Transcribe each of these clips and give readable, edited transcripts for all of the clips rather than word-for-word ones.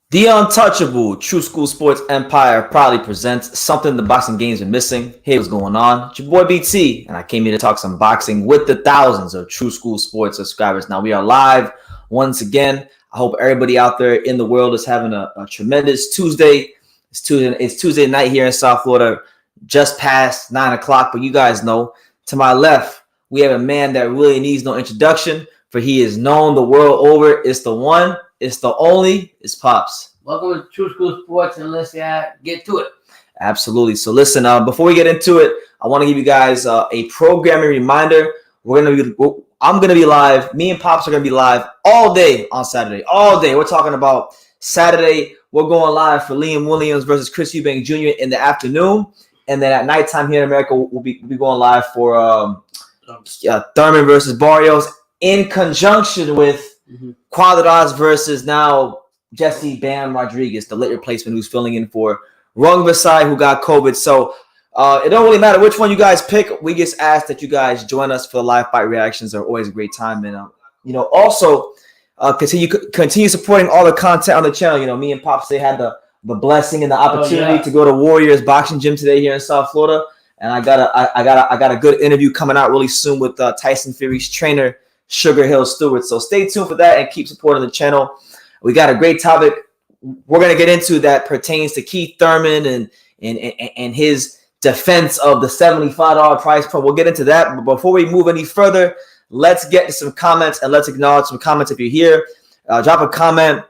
The untouchable True School Sports Empire proudly presents something the boxing game's been missing. Hey, what's going on? It's your boy BT, and I came here to talk some boxing with the thousands of True School Sports subscribers. Now, we are live once again. I hope everybody out there in the world is having a tremendous Tuesday. It's Tuesday night here in South Florida, just past 9 o'clock. But you guys know, to my left, we have a man that really needs no introduction, for he is known the world over. It's the one. It's the only. It's Pops. Welcome to True School Sports, and let's get to it. Absolutely. So listen, before we get into it, I want to give you guys a programming reminder. I'm gonna be live. Me and Pops are gonna be live all day on Saturday. All day. We're talking about Saturday. We're going live for Liam Williams versus Chris Eubank Jr. in the afternoon, and then at nighttime here in America, we'll be going live for Thurman versus Barrios in conjunction with Quadrados versus now Jesse Bam Rodriguez, the late replacement who's filling in for Rung Vasai, who got COVID. So it don't really matter which one you guys pick. We just ask that you guys join us for the live fight reactions. They're always a great time. And also continue supporting all the content on the channel. Me and Pops, they had the blessing and the opportunity to go to Warriors Boxing Gym today here in South Florida. And I got a good interview coming out really soon with Tyson Fury's trainer, Sugar Hill Stewart. So stay tuned for that and keep supporting the channel. We got a great topic we're going to get into that pertains to Keith Thurman and his defense of the $75 price point. We'll get into that. But before we move any further, let's get to some comments, and let's acknowledge some comments. If you're here, drop a comment,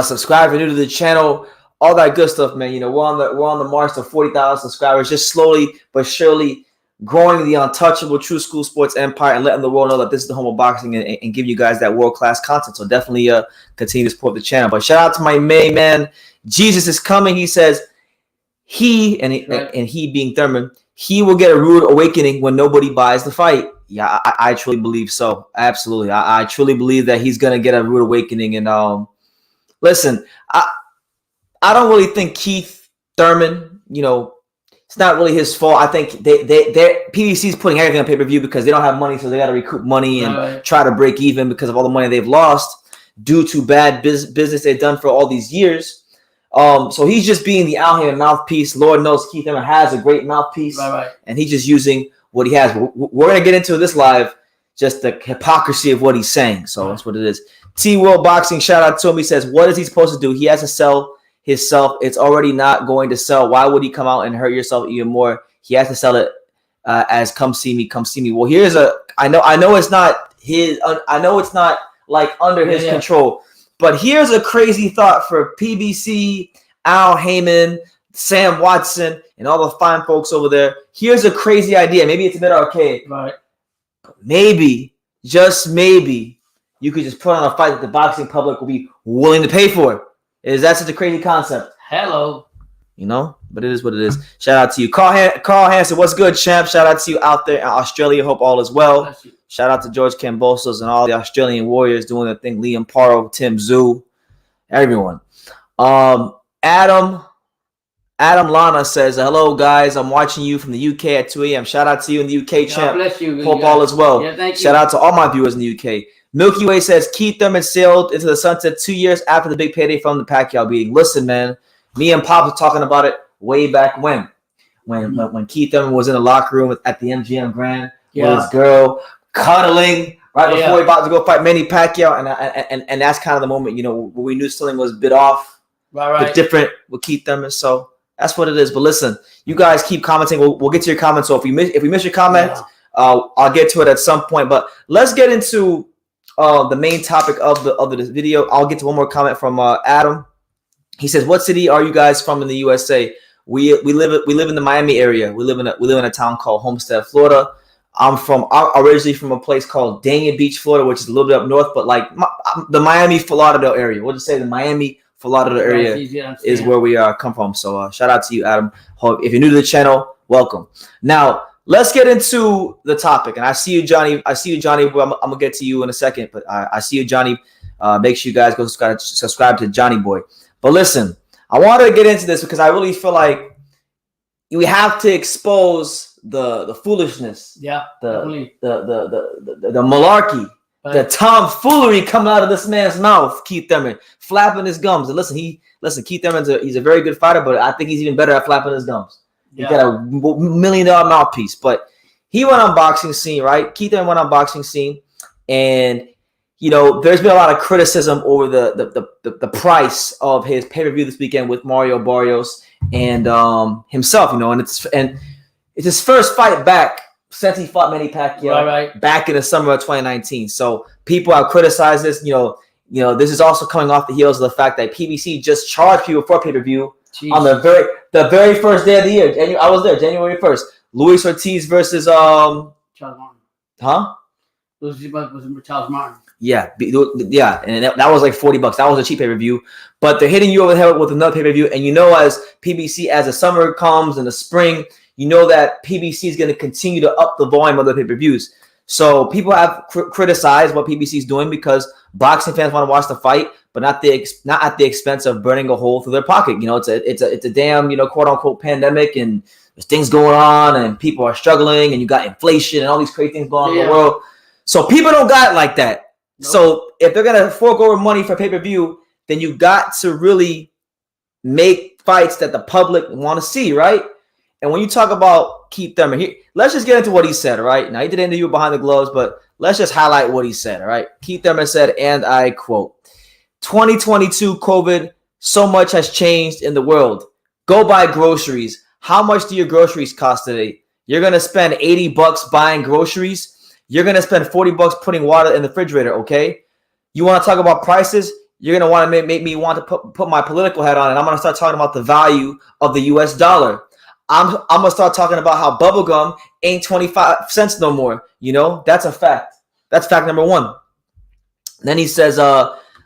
subscribe if you're new to the channel, all that good stuff, man. We're on the march to 40,000 subscribers, just slowly but surely growing the untouchable True School Sports Empire and letting the world know that this is the home of boxing and give you guys that world-class content. So definitely continue to support the channel. But shout out to my main man, Jesus is coming. He says he being Thurman, he will get a rude awakening when nobody buys the fight. Yeah, I truly believe so. Absolutely. I truly believe that he's going to get a rude awakening. And listen, I don't really think Keith Thurman, it's not really his fault. I think PBC is putting everything on pay-per-view because they don't have money, so they got to recoup money and try to break even because of all the money they've lost due to bad business they've done for all these years. So he's just being the out here mouthpiece. Lord knows Keith Thurman has a great mouthpiece, and he's just using what he has. We're going to get into this live, just the hypocrisy of what he's saying. So that's what it is. T-World Boxing, shout out to him. He says, what is he supposed to do? He has to sell himself. It's already not going to sell. Why would he come out and hurt yourself even more? He has to sell it as come see me. Well, I know it's not his. I know it's not like under his control. But here's a crazy thought for PBC, Al Heyman, Sam Watson, and all the fine folks over there. Here's a crazy idea. Maybe it's a bit archaic. Right. But maybe, just maybe, you could just put on a fight that the boxing public will be willing to pay for. Is that such a crazy concept? Hello. But it is what it is. Shout out to you. Carl Hansen, what's good, champ? Shout out to you out there in Australia. Hope all is well. Shout out to George Cambosos and all the Australian Warriors doing their thing. Liam Paro, Tim Zhu, everyone. Adam Lana says, hello, guys. I'm watching you from the UK at 2 a.m. Shout out to you in the UK, champ. God bless you. Hope all is well. Yeah, thank you. Shout out to all my viewers in the UK. Milky Way says, Keith Thurman sailed into the sunset 2 years after the big payday from the Pacquiao beating. Listen, man, me and Pop were talking about it way back when Keith Thurman was in the locker room at the MGM Grand with his girl, cuddling before he about to go fight Manny Pacquiao. And that's kind of the moment, where we knew something was a bit off, different with Keith Thurman. So that's what it is. But listen, you guys keep commenting. We'll get to your comments. So if we miss your comment, I'll get to it at some point. But let's get into the main topic of the video. I'll get to one more comment from Adam. He says, "What city are you guys from in the USA?" We live in the Miami area. We live in a town called Homestead, Florida. I'm originally from a place called Dania Beach, Florida, which is a little bit up north, but like the Miami Fort Lauderdale area. We'll just say the Miami Fort Lauderdale area is where we come from. So shout out to you, Adam. If you're new to the channel, welcome. Now, let's get into the topic. And I see you, Johnny. I'm gonna get to you in a second, but I see you, Johnny. Make sure you guys go subscribe to Johnny Boy. But listen, I wanted to get into this because I really feel like we have to expose the foolishness, the malarkey The tomfoolery coming out of this man's mouth, Keith Thurman, flapping his gums. And listen, Keith Thurman's he's a very good fighter, but I think he's even better at flapping his gums. He's got a $1 million mouthpiece. But he went on boxing scene, right? Keith Thurman went on boxing scene, and there's been a lot of criticism over the price of his pay-per-view this weekend with Mario Barrios and himself, and it's his first fight back since he fought Manny Pacquiao back in the summer of 2019. So people have criticized this. This is also coming off the heels of the fact that PBC just charged people for pay-per-view on the very first day of the year. I was there, January 1st. Luis Ortiz versus Charles Martin. Huh? Luis was Charles Martin. Yeah, and that was like $40. That was a cheap pay-per-view. But they're hitting you over the head with another pay-per-view. And as PBC, as the summer comes and the spring, that PBC is going to continue to up the volume of the pay-per-views. So people have criticized what PBC is doing because boxing fans want to watch the fight, but not at the expense of burning a hole through their pocket. It's a damn quote unquote pandemic, and there's things going on, and people are struggling, and you got inflation and all these crazy things going on in the world. So people don't got it like that. Nope. So if they're gonna fork over money for pay-per-view, then you got to really make fights that the public want to see, right? And when you talk about Keith Thurman, let's just get into what he said, all right? Now, he did an interview behind the gloves, but let's just highlight what he said, all right? Keith Thurman said, and I quote, 2022 COVID, so much has changed in the world. Go buy groceries. How much do your groceries cost today? You're going to spend $80 buying groceries. You're going to spend $40 putting water in the refrigerator, okay? You want to talk about prices? You're going to want to make me want to put my political hat on, and I'm going to start talking about the value of the U.S. dollar. I'm going to start talking about how bubblegum ain't 25 cents no more. That's a fact. That's fact number one. Then he says,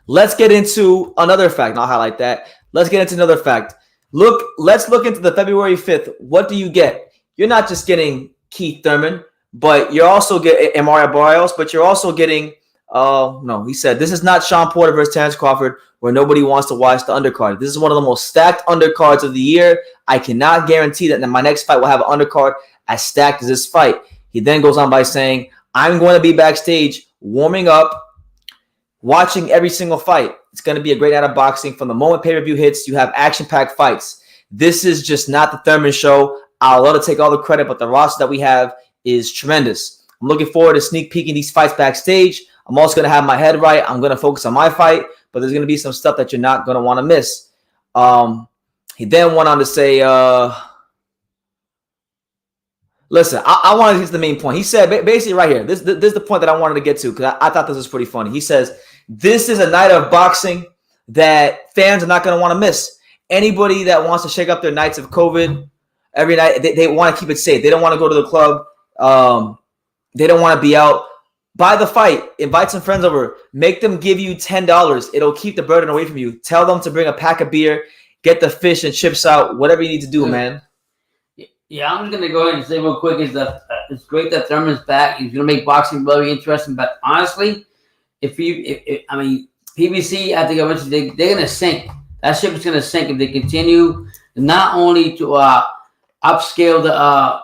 let's get into another fact. And I'll highlight that. Let's get into another fact. Let's look into the February 5th. What do you get? You're not just getting Keith Thurman, but you're also getting Mario Barrios, but you're also getting, no, he said, this is not Sean Porter versus Terrence Crawford, where nobody wants to watch the undercard. This is one of the most stacked undercards of the year. I cannot guarantee that my next fight will have an undercard as stacked as this fight. He then goes on by saying, I'm going to be backstage warming up, watching every single fight. It's going to be a great night of boxing. From the moment pay-per-view hits, you have action-packed fights. This is just not the Thurman show. I'll love to take all the credit, but the roster that we have is tremendous. I'm looking forward to sneak peeking these fights backstage. I'm also going to have my head right. I'm going to focus on my fight, but there's going to be some stuff that you're not going to want to miss. He then went on to say, listen, I want to get to the main point. He said, basically right here, this is the point that I wanted to get to because I thought this was pretty funny. He says, this is a night of boxing that fans are not going to want to miss. Anybody that wants to shake up their nights of COVID every night, they want to keep it safe. They don't want to go to the club. They don't want to be out. Buy the fight. Invite some friends over. Make them give you $10. It'll keep the burden away from you. Tell them to bring a pack of beer. Get the fish and chips out. Whatever you need to do, man. Yeah, I'm just going to go ahead and say real quick is that it's great that Thurman's back. He's going to make boxing very interesting. But honestly, PBC, I think eventually they're going to sink. That ship is going to sink if they continue not only to upscale the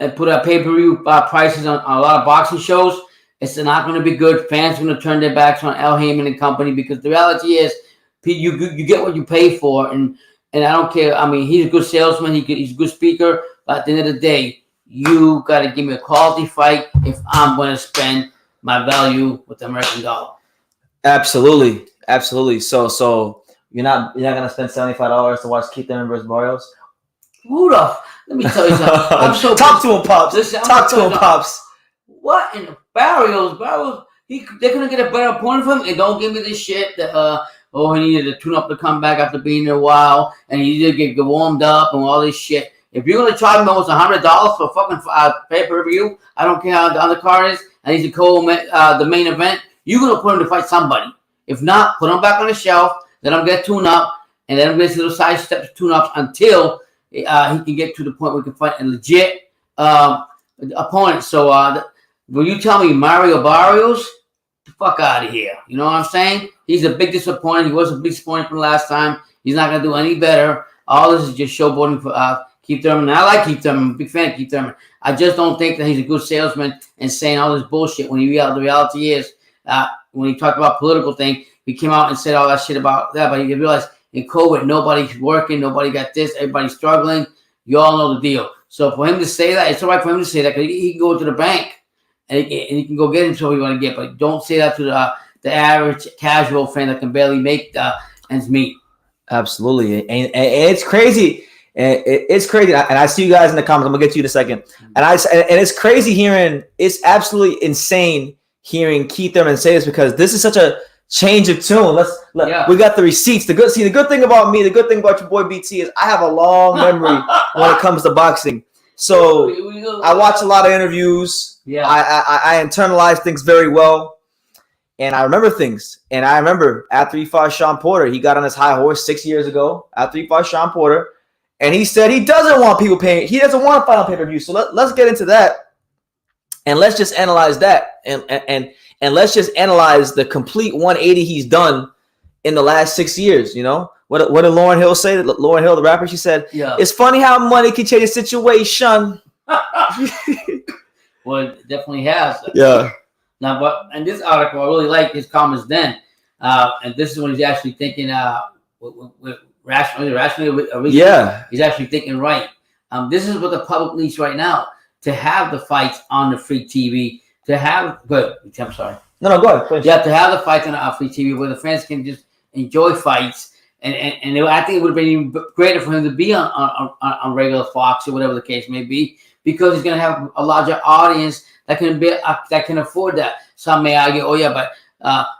and put up pay-per-view prices on a lot of boxing shows. It's not going to be good. Fans are going to turn their backs on Al Heyman and company because the reality is you get what you pay for. And I don't care. I mean, he's a good salesman. He's a good speaker. But at the end of the day, you got to give me a quality fight if I'm going to spend my value with the American dollar. Absolutely. So you're not going to spend $75 to watch Keith Thurman versus Barrios? Rudolph, let me tell you something. I'm so Talk to him, Pops. Listen, Talk to him, Pops. What in the Barrios? They're going to get a better opponent from him. And don't give me this shit that, he needed to tune up to come back after being there a while. And he needed to get warmed up and all this shit. If you're going to charge him almost $100 for a fucking pay-per-view, I don't care how the undercard is, and he's the main event, you're going to put him to fight somebody. If not, put him back on the shelf, let him get tuned up, and let him get his little side steps tune-ups until he can get to the point where he can fight a legit opponent. So when you tell me Mario Barrios, the fuck out of here. You know what I'm saying? He's a big disappointment. He was a big disappointment from last time. He's not going to do any better. All this is just showboating for Keith Thurman. And I like Keith Thurman. I'm a big fan of Keith Thurman. I just don't think that he's a good salesman and saying all this bullshit when the reality is when he talked about political thing, he came out and said all that shit about that. But you realize in COVID, nobody's working, nobody got this, everybody's struggling. You all know the deal. So for him to say that, it's all right for him to say that because he can go to the bank and he can go get himself what he want to get. But don't say that to the average casual fan that can barely make ends meet. Absolutely, and it's crazy. And it's crazy, and I see you guys in the comments. I'm gonna get to you in a second. And it's crazy hearing. It's absolutely insane hearing Keith Thurman say this because this is such a change of tune. We got the receipts. The good thing about me, the good thing about your boy BT is I have a long memory when it comes to boxing. So I watch a lot of interviews. Yeah, I internalize things very well, and I remember things. And I remember after he fought Sean Porter, he got on his high horse 6 years ago. After he fought Sean Porter. And he said he doesn't want people paying. He doesn't want to fight on pay-per-view. So let's get into that, and let's just analyze that, and let's just analyze the complete 180 he's done in the last 6 years. You know what did Lauryn Hill say? Lauryn Hill, the rapper, she said, "It's funny how money can change a situation." Well, it definitely has. Yeah. Now, but in this article, I really like his comments then, and this is when he's actually thinking with rationally, he's actually thinking right. This is what the public needs right now, to have the fights on the free TV, to have I'm sorry. No, go ahead. Please. Yeah, to have the fights on our free TV where the fans can just enjoy fights, and I think it would have been even greater for him to be on regular Fox or whatever the case may be, because he's going to have a larger audience that can afford that. Some may argue, oh yeah, but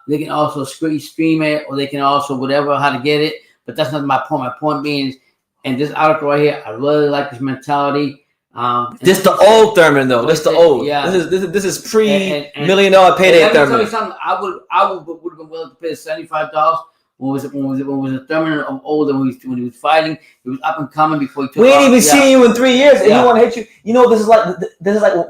they can also stream it, or they can also whatever how to get it. But that's not my point. My point being, in this article right here, I really like this mentality. This the old Thurman though. This the old. Yeah. This is $1 million payday Thurman. Thurman. Tell you something. I would have been willing to pay $75. When was a Thurman of old, when he was fighting, he was up and coming before he took. We ain't even seen you in 3 years, and he want to hit you. You know, this is like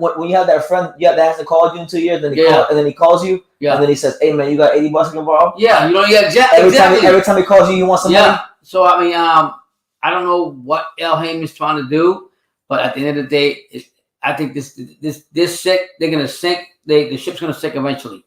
when you have that friend that hasn't called you in 2 years, and then he calls you, and then he says, "Hey man, you got $80 I can borrow?" Yeah, you know, every time he calls you, you want some money. So I mean, I don't know what El Heyman's trying to do, but at the end of the day, I think this ship, they're gonna sink. The ship's gonna sink eventually.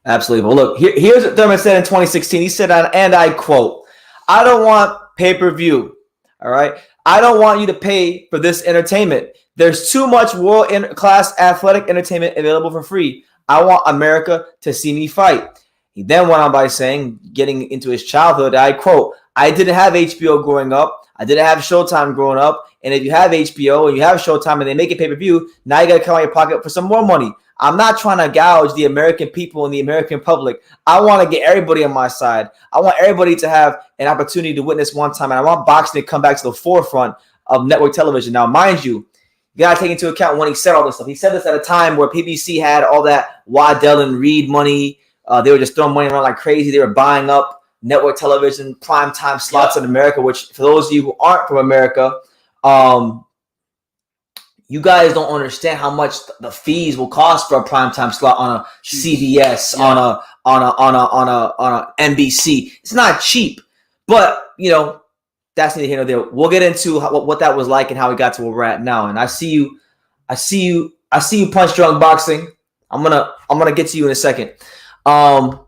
Absolutely. Well, look, here's what Thurman said in 2016. He said, and I quote, "I don't want pay-per-view. All right. I don't want you to pay for this entertainment. There's too much world-class athletic entertainment available for free. I want America to see me fight." He then went on by saying, getting into his childhood, I quote, "I didn't have HBO growing up. I didn't have Showtime growing up. And if you have HBO and you have Showtime and they make it pay-per-view, now you got to come out of your pocket for some more money. I'm not trying to gouge the American people and the American public. I want to get everybody on my side. I want everybody to have an opportunity to witness one time. And I want boxing to come back to the forefront of network television." Now, mind you, you got to take into account when he said all this stuff. He said this at a time where PBC had all that Waddell and Reed money. They were just throwing money around like crazy. They were buying up network television, primetime slots in America, which for those of you who aren't from America, you guys don't understand how much the fees will cost for a primetime slot on a CBS, on a NBC. It's not cheap, but you know that's neither here nor there. We'll get into what that was like and how we got to where we're at now. And I see you punch drunk boxing. I'm gonna get to you in a second. And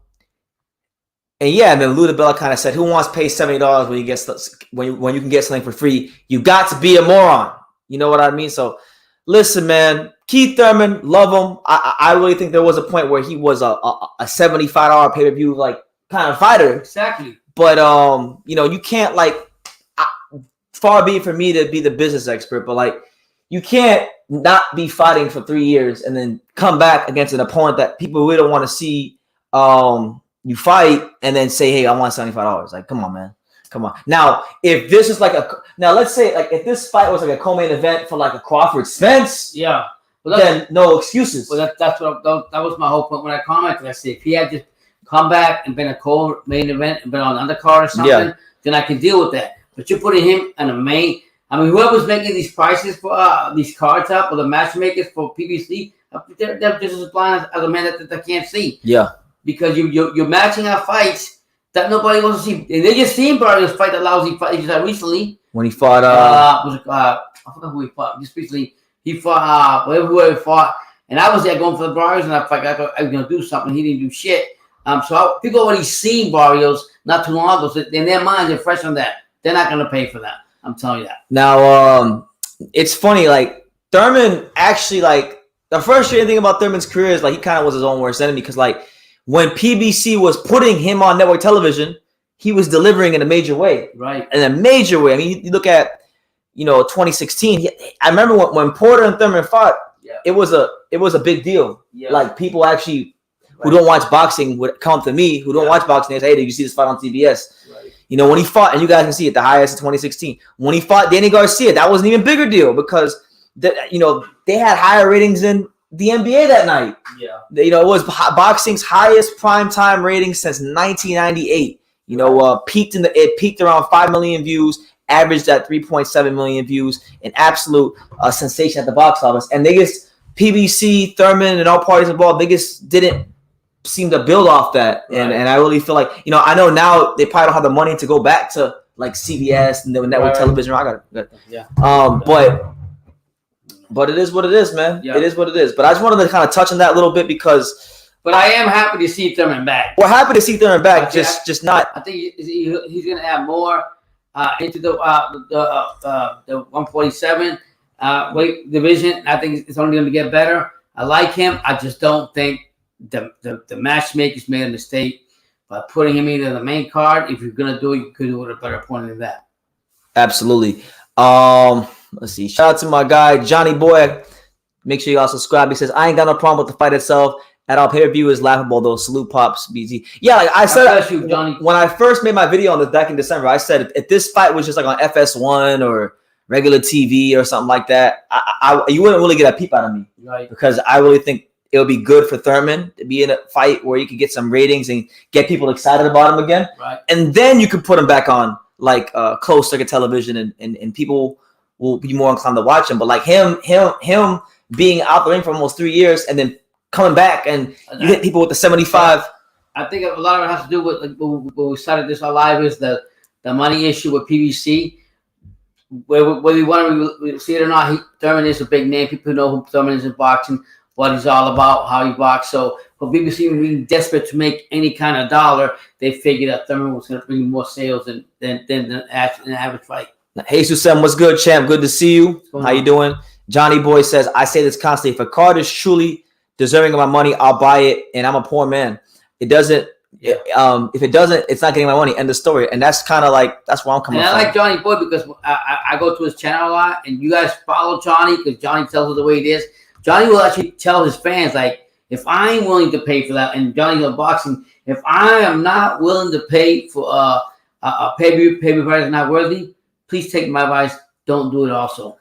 yeah, and then Lou DiBella kind of said, "Who wants to pay $70 when you can get something for free? You got to be a moron." You know what I mean? So listen, man, Keith Thurman, love him. I really think there was a point where he was a $75 pay-per-view like kind of fighter. Exactly. But you know, you can't far be it for me to be the business expert, but like you can't not be fighting for 3 years and then come back against an opponent that people really don't want to see you fight and then say, "Hey, I want $75. Like, come on, man. Come on. Now, if this is let's say if this fight was like a co-main event for like a Crawford Spence, then no excuses. Well, that was my whole point when I commented. I said if he had just come back and been a co-main event and been on the undercard or something, then I can deal with that. But you're putting him in a main. I mean, whoever's making these prices for these cards up, or the matchmakers for PBC, they're just as blind as a man that can't see. Yeah. Because you're matching out fights that nobody wants to see. They just seen Barrios fight that lousy fight he just had recently. When he fought, I forgot who he fought. Just recently, he fought whoever he fought, And I was there going for the Barrios, and I thought I was going to do something. He didn't do shit. People already seen Barrios not too long ago. So in their minds, they're fresh on that. They're not going to pay for that. I'm telling you that. Now, it's funny. Like Thurman actually, like the frustrating thing about Thurman's career is like he kind of was his own worst enemy because like when PBC was putting him on network television, he was delivering in a major way. Right. In a major way. I mean, you look at 2016. I remember when Porter and Thurman fought. Yeah. It was a big deal. Yeah. Like people actually who don't watch boxing would come to me who don't watch boxing and say, hey, did you see this fight on CBS? Right. When he fought, and you guys can see it, the highest in 2016. When he fought Danny Garcia, that was an even bigger deal because they had higher ratings than the NBA that night. Yeah. It was boxing's highest primetime ratings since 1998. It peaked around 5 million views, averaged at 3.7 million views, an absolute sensation at the box office. And they just PBC, Thurman, and all parties involved, they just didn't seem to build off that. Right. And I really feel like, I know now they probably don't have the money to go back to like CBS and the network television. I got it. Yeah. But it is what it is, man. Yeah. It is what it is. But I just wanted to kind of touch on that a little bit because. But I am happy to see Thurman back. We're happy to see Thurman back. Just not. I think he's going to add more into the 147 weight division. I think it's only going to get better. I like him. I just don't think the matchmakers made a mistake by putting him into the main card. If you're going to do it, you could do it with a better point than that. Absolutely. Let's see. Shout out to my guy, Johnny Boy. Make sure you all subscribe. He says, I ain't got no problem with the fight itself. At all pay-per-view is laughable, though. Salute, Pops, BZ. Yeah, like I said, when I first made my video on this back in December, I said if this fight was just like on FS1 or regular TV or something like that, you wouldn't really get a peep out of me. Right. Because I really think it would be good for Thurman to be in a fight where you could get some ratings and get people excited about him again. Right. And then you could put him back on like closed circuit television and people will be more inclined to watch him. But like him being out the ring for almost 3 years and then coming back and you hit people with the 75. I think a lot of it has to do with when we started this live is the money issue with PBC. Whether we want to see it or not, Thurman is a big name. People know who Thurman is in boxing, what he's all about, how he boxes. So for BBC being desperate to make any kind of dollar, they figured that Thurman was going to bring more sales than an average fight. Jesus Sam, what's good, champ? Good to see you. How you doing? Johnny Boy says, I say this constantly. If a card is truly deserving of my money, I'll buy it, and I'm a poor man. It doesn't. If it doesn't, it's not getting my money. End of story. And that's kind of like that's where I'm coming from. I like Johnny Boy because I go to his channel a lot, and you guys follow Johnny because Johnny tells us the way it is. Johnny will actually tell his fans like, if I'm willing to pay for that, and Johnny's on boxing, if I am not willing to pay for a pay-per-view price is not worthy, please take my advice. Don't do it. Also.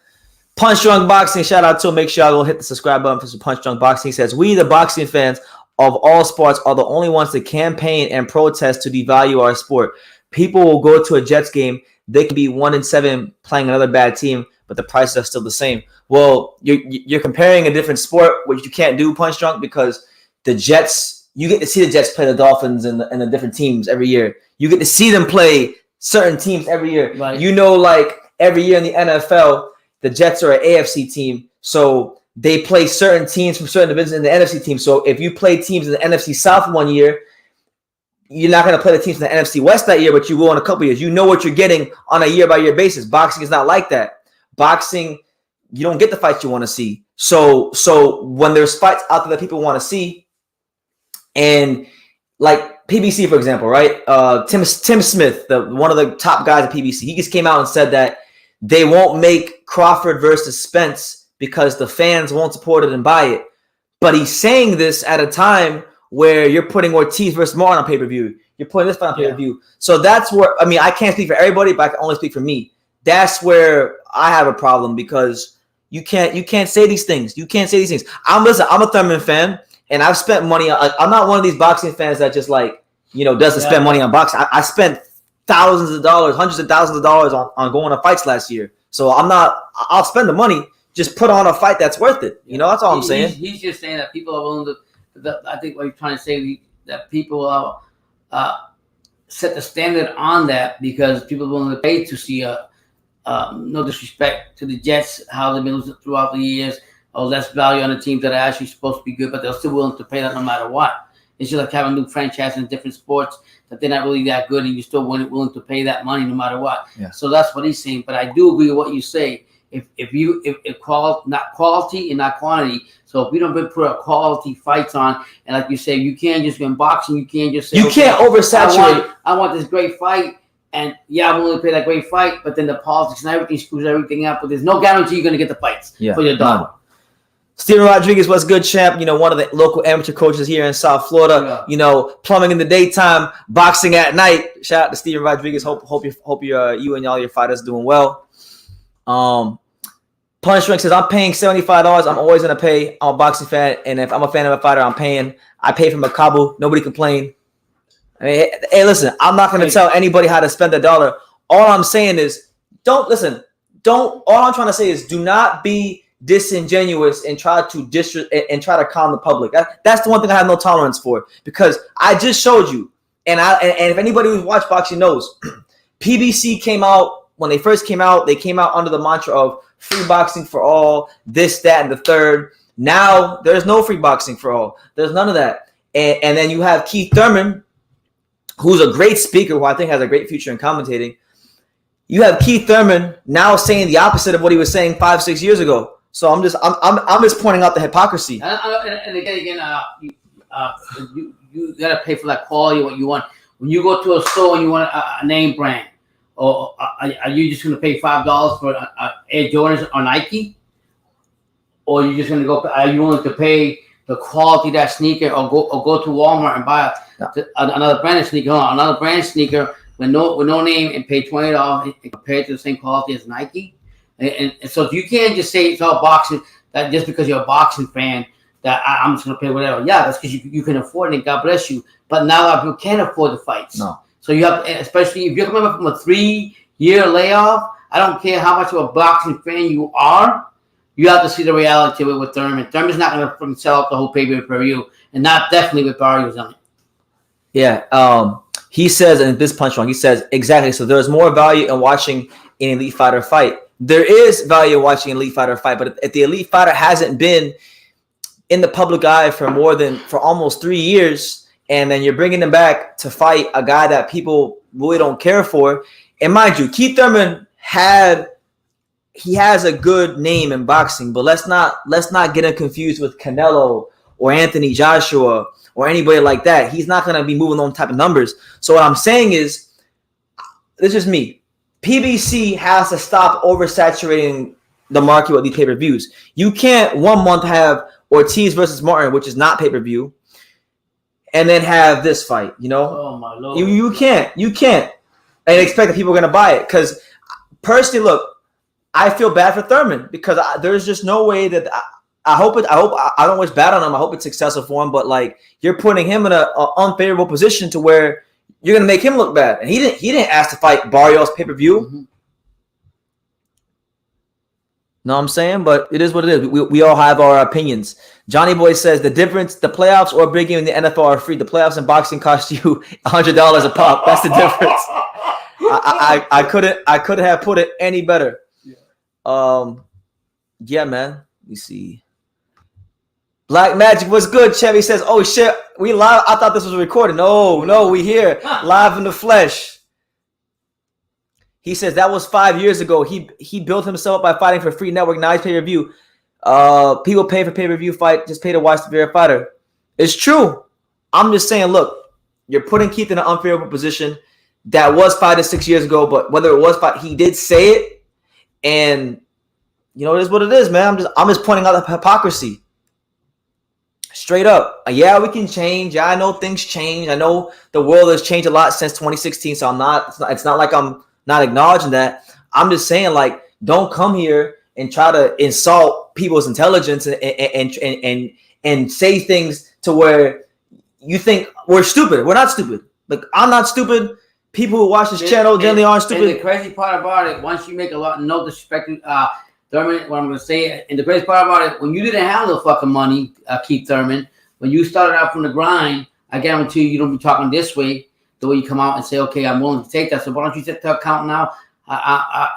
Punch Drunk Boxing, shout out to him. Make sure y'all go hit the subscribe button for some Punch Drunk Boxing. He says, we, the boxing fans of all sports, are the only ones that campaign and protest to devalue our sport. People will go to a Jets game. They can be 1-7 playing another bad team, but the prices are still the same. Well, you're comparing a different sport, which you can't do, Punch Drunk, because the Jets, you get to see the Jets play the Dolphins and the different teams every year. You get to see them play certain teams every year. Right. Like every year in the NFL, the Jets are an AFC team, so they play certain teams from certain divisions in the NFC team. So if you play teams in the NFC South one year, you're not going to play the teams in the NFC West that year, but you will in a couple years. You know what you're getting on a year-by-year basis. Boxing is not like that. Boxing, you don't get the fights you want to see. So when there's fights out there that people want to see, and like PBC, for example, right? Tim Smith, one of the top guys at PBC, he just came out and said that they won't make Crawford versus Spence because the fans won't support it and buy it. But he's saying this at a time where you're putting Ortiz versus Martin on pay-per-view. You're putting this fight on pay-per-view. So that's where, I mean, I can't speak for everybody, but I can only speak for me. That's where I have a problem because you can't say these things. You can't say these things. I'm a Thurman fan, and I've spent money. I'm not one of these boxing fans that just doesn't spend money on boxing. I spent thousands of dollars, hundreds of thousands of dollars on going to fights last year. So I'll spend the money, just put on a fight that's worth it. That's all I'm saying. He's just saying that people are willing to, I think what he's trying to say, that people set the standard on that because people are willing to pay to see no disrespect to the Jets, how they've been losing throughout the years. less value on the teams that are actually supposed to be good, but they're still willing to pay that no matter what. It's just like having a new franchise in different sports that they're not really that good, and you're still willing to pay that money no matter what. Yeah. So that's what he's saying. But I do agree with what you say. If not quality and not quantity. So if we don't put a quality fights on, and like you say, you can't just in boxing, you can't just say you can't oversaturate. I want this great fight, and yeah, I'm willing to pay that great fight, but then the politics and everything screws everything up. But there's no guarantee you're gonna get the fights for your dollar. Steven Rodriguez was good, champ. You know, one of the local amateur coaches here in South Florida. Yeah. You know, plumbing in the daytime, boxing at night. Shout out to Steven Rodriguez. Hope you and all your fighters doing well. Punch Drink says, I'm paying $75. I'm always gonna pay. I'm a boxing fan, and if I'm a fan of a fighter, I'm paying. I pay for Macabo. Nobody complain. I mean, hey, listen, I'm not gonna tell anybody how to spend a dollar. All I'm saying is, all I'm trying to say is, do not be disingenuous and try to calm the public. That's the one thing I have no tolerance for, because I just showed you, and if anybody who's watched boxing knows, PBC came out when they first came out. They came out under the mantra of free boxing for all, this, that, and the third. Now there's no free boxing for all. There's none of that. And then you have Keith Thurman, who's a great speaker, who I think has a great future in commentating. You have Keith Thurman now saying the opposite of what he was saying 5-6 years ago. So I'm just pointing out the hypocrisy. And again, you gotta pay for that quality what you want. When you go to a store and you want a name brand, or are you just gonna pay $5 for Air Jordans or Nike, or are you just gonna go? Are you willing to pay the quality of that sneaker, or go to Walmart and buy another brand sneaker with no name and pay $20 compared to the same quality as Nike? And so you can't just say it's all boxing, that just because you're a boxing fan that I'm just going to pay whatever. Yeah, that's because you can afford it, and God bless you. But now a lot of people can't afford the fights. No. So you have, especially if you're coming up from a 3-year layoff, I don't care how much of a boxing fan you are, you have to see the reality of it with Thurman. Thurman's not going to sell out the whole pay-per-view, and not definitely with Barrios on it. Yeah, he says, and this punch wrong, he says, exactly, so there's more value in watching an elite fighter fight. There is value in watching an elite fighter fight, but if the elite fighter hasn't been in the public eye for almost 3 years, and then you're bringing him back to fight a guy that people really don't care for, and mind you, Keith Thurman has a good name in boxing, but let's not get him confused with Canelo or Anthony Joshua or anybody like that. He's not going to be moving on type of numbers. So what I'm saying is, this is me. PBC has to stop oversaturating the market with these pay-per-views. You can't 1 month have Ortiz versus Martin, which is not pay-per-view, and then have this fight, you know? Oh, my Lord. You can't. And expect that people are going to buy it. Because personally, look, I feel bad for Thurman, because there's just no way that I don't wish bad on him. I hope it's successful for him, but like, you're putting him in an unfavorable position to where you're gonna make him look bad, and he didn't ask to fight Barrios pay-per-view. Mm-hmm. Know what I'm saying? But it is what it is. We all have our opinions. Johnny Boy says the difference: the playoffs or a big game in the NFL are free. The playoffs in boxing cost you $100 a pop. That's the difference. I couldn't have put it any better. Yeah, man. Let me see. Black Magic was good. Chevy says, "Oh shit, we live." I thought this was recorded. No, we here live in the flesh. He says that was 5 years ago. He built himself up by fighting for free network. Now he's pay-per-view. People pay for pay-per-view fight. Just pay to watch the fair fighter. It's true. I'm just saying, look, you're putting Keith in an unfavorable position. That was 5 to 6 years ago, but whether it was 5, he did say it, and you know, it is what it is, man. I'm just pointing out the hypocrisy. Straight up. Yeah, we can change. Yeah, I know things change. I know the world has changed a lot since 2016. So it's not like I'm not acknowledging that. I'm just saying, like, don't come here and try to insult people's intelligence and say things to where you think we're stupid. We're not stupid. Like, I'm not stupid. People who watch this channel generally aren't stupid. And the crazy part about it, once you make a lot, no disrespect, Thurman, what I'm going to say, and the greatest part about it, when you didn't have no fucking money, Keith Thurman, when you started out from the grind, I guarantee you don't be talking this way, the way you come out and say, okay, I'm willing to take that. So why don't you set the account now?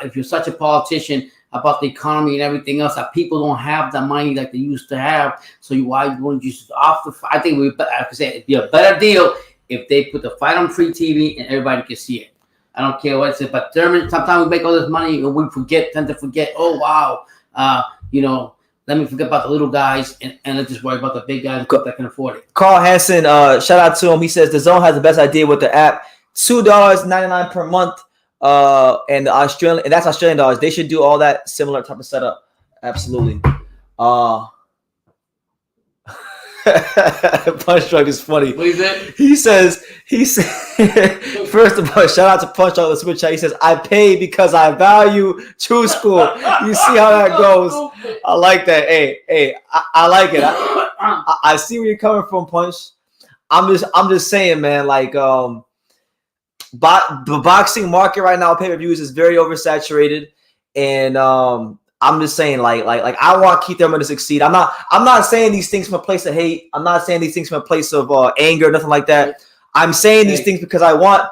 If you're such a politician, about the economy and everything else. That people don't have the money like they used to have. So why you want to just off the? I think like I said, it'd be a better deal if they put the fight on free TV and everybody can see it. I don't care what it is, but Thurman, sometimes we make all this money and we tend to forget. Oh wow, let me forget about the little guys and let's just worry about the big guys that can afford it. Carl Hansen, shout out to him. He says the Zone has the best idea with the app. $2.99 per month. And that's Australian dollars. They should do all that similar type of setup. Absolutely. Punch Drunk is funny. What is it? He says first of all, shout out to Punch Drunk on the Switch chat. He says, I pay because I value True School. You see how that goes. I like that. Hey, I like it. I see where you're coming from, Punch. I'm just saying, man, like the boxing market right now, pay-per-views is very oversaturated, and I'm just saying, like I want Keith Thurman to succeed. I'm not saying these things from a place of hate. I'm not saying these things from a place of anger, nothing like that. I'm saying these things because I want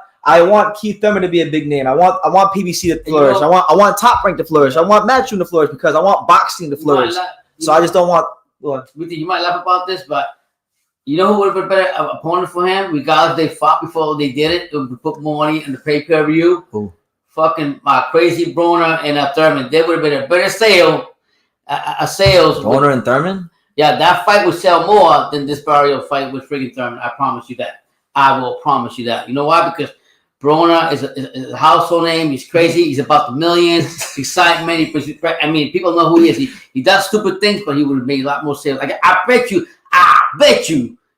Keith Thurman to be a big name. I want PBC to flourish. I want Top Rank to flourish. I want Matchroom to flourish because I want boxing to flourish. So I just don't want. You might laugh about this, but you know who would have been a better opponent for him? Regardless, they fought before they did it. They would put more money in the pay-per-view. Who? Fucking Crazy Broner and Thurman. They would have been a better sales. Broner and Thurman? Yeah, that fight would sell more than this Barrios fight with freaking Thurman. I promise you that. I will promise you that. You know why? Because Broner is a household name. He's crazy. He's about the millions. Excitement. People know who he is. He does stupid things, but he would have made a lot more sales. Like I bet you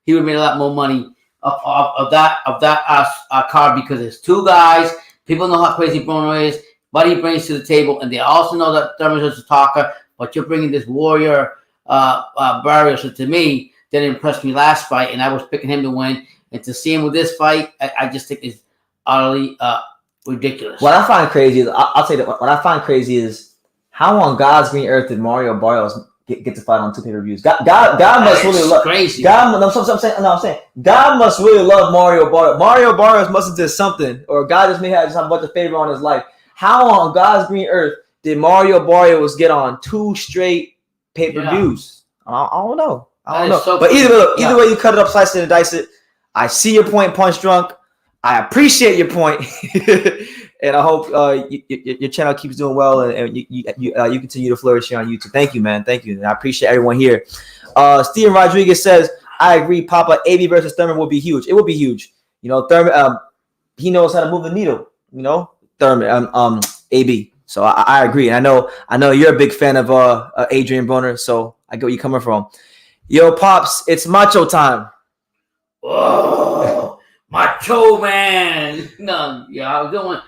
he would have made a lot more money of that card because there's two guys. People know how crazy Broner is, what he brings to the table, and they also know that Thurman is a talker. But you're bringing this warrior Barrios. So to me, that impressed me last fight, and I was picking him to win. And to see him with this fight, I just think is utterly ridiculous. What I find crazy is, I'll tell you that. What I find crazy is how on God's green earth did Mario Barrios get to fight on 2 pay-per-views? God must really love. Crazy. I'm saying God must really love Mario Barrios. Mario Barrios must have did something, or God just may have a bunch of favor on his life. How on God's green earth did Mario Barrios get on 2 straight pay-per-views? Yeah. I don't know. So but either way you cut it up, slice it, and dice it. I see your point, Punch Drunk. I appreciate your point, and I hope your channel keeps doing well, and you continue to flourish here on YouTube. Thank you, man. Thank you. And I appreciate everyone here. Steven Rodriguez says, I agree, Papa. AB versus Thurman will be huge. It will be huge. You know, Thurman, he knows how to move the needle. You know, Thurman, AB. So I agree. And I know you're a big fan of Adrian Broner, so I get where you're coming from. Yo, Pops, it's macho time. Oh, macho man. No, yeah, I was doing.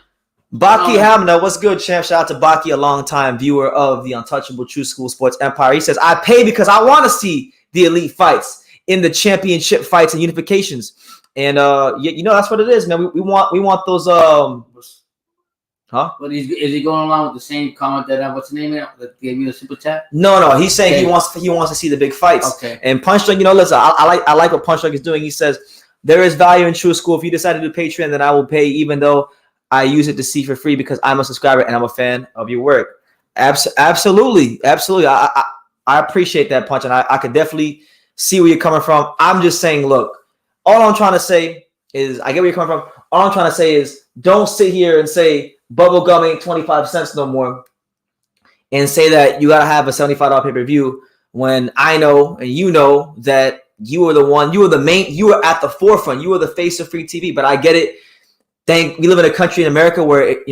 Baki Hamna, what's good, champ? Shout out to Baki, a long-time viewer of the untouchable True School Sports Empire. He says, I pay because I want to see the elite fights in the championship fights and unifications. And that's what it is, man. We want those huh? But is he going along with the same comment that what's the name of it that gave me the super chat? No. He's saying he wants to see the big fights. Okay. And Punch Drunk, listen, I like what Punch Drunk is doing. He says there is value in True School. If you decide to do Patreon, then I will pay, even though I use it to see for free because I'm a subscriber and I'm a fan of your work. Absolutely. I appreciate that, Punch, and I could definitely see where you're coming from. I'm just saying, look, all I'm trying to say is I get where you're coming from. All I'm trying to say is don't sit here and say bubblegum ain't 25 cents no more and say that you got to have a $75 pay-per-view when I know and you know that you were the one, you were the main, you were at the forefront, you were the face of free TV. But I get it. We live in a country in America where,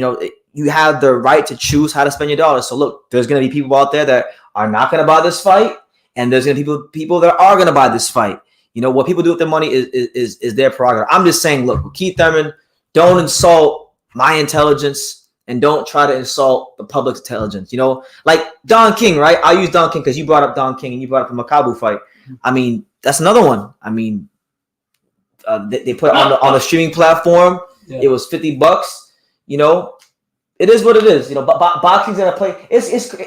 you have the right to choose how to spend your dollars. So look, there's going to be people out there that are not going to buy this fight, and there's going to be people that are going to buy this fight. What people do with their money is their prerogative. I'm just saying, look, Keith Thurman, don't insult my intelligence and don't try to insult the public's intelligence. Like Don King, right? I use Don King because you brought up Don King and you brought up the Makabu fight. I mean, that's another one. I mean, they put it on the streaming platform. Yeah. It was $50. It is what it is. Boxing's gonna play. Ain't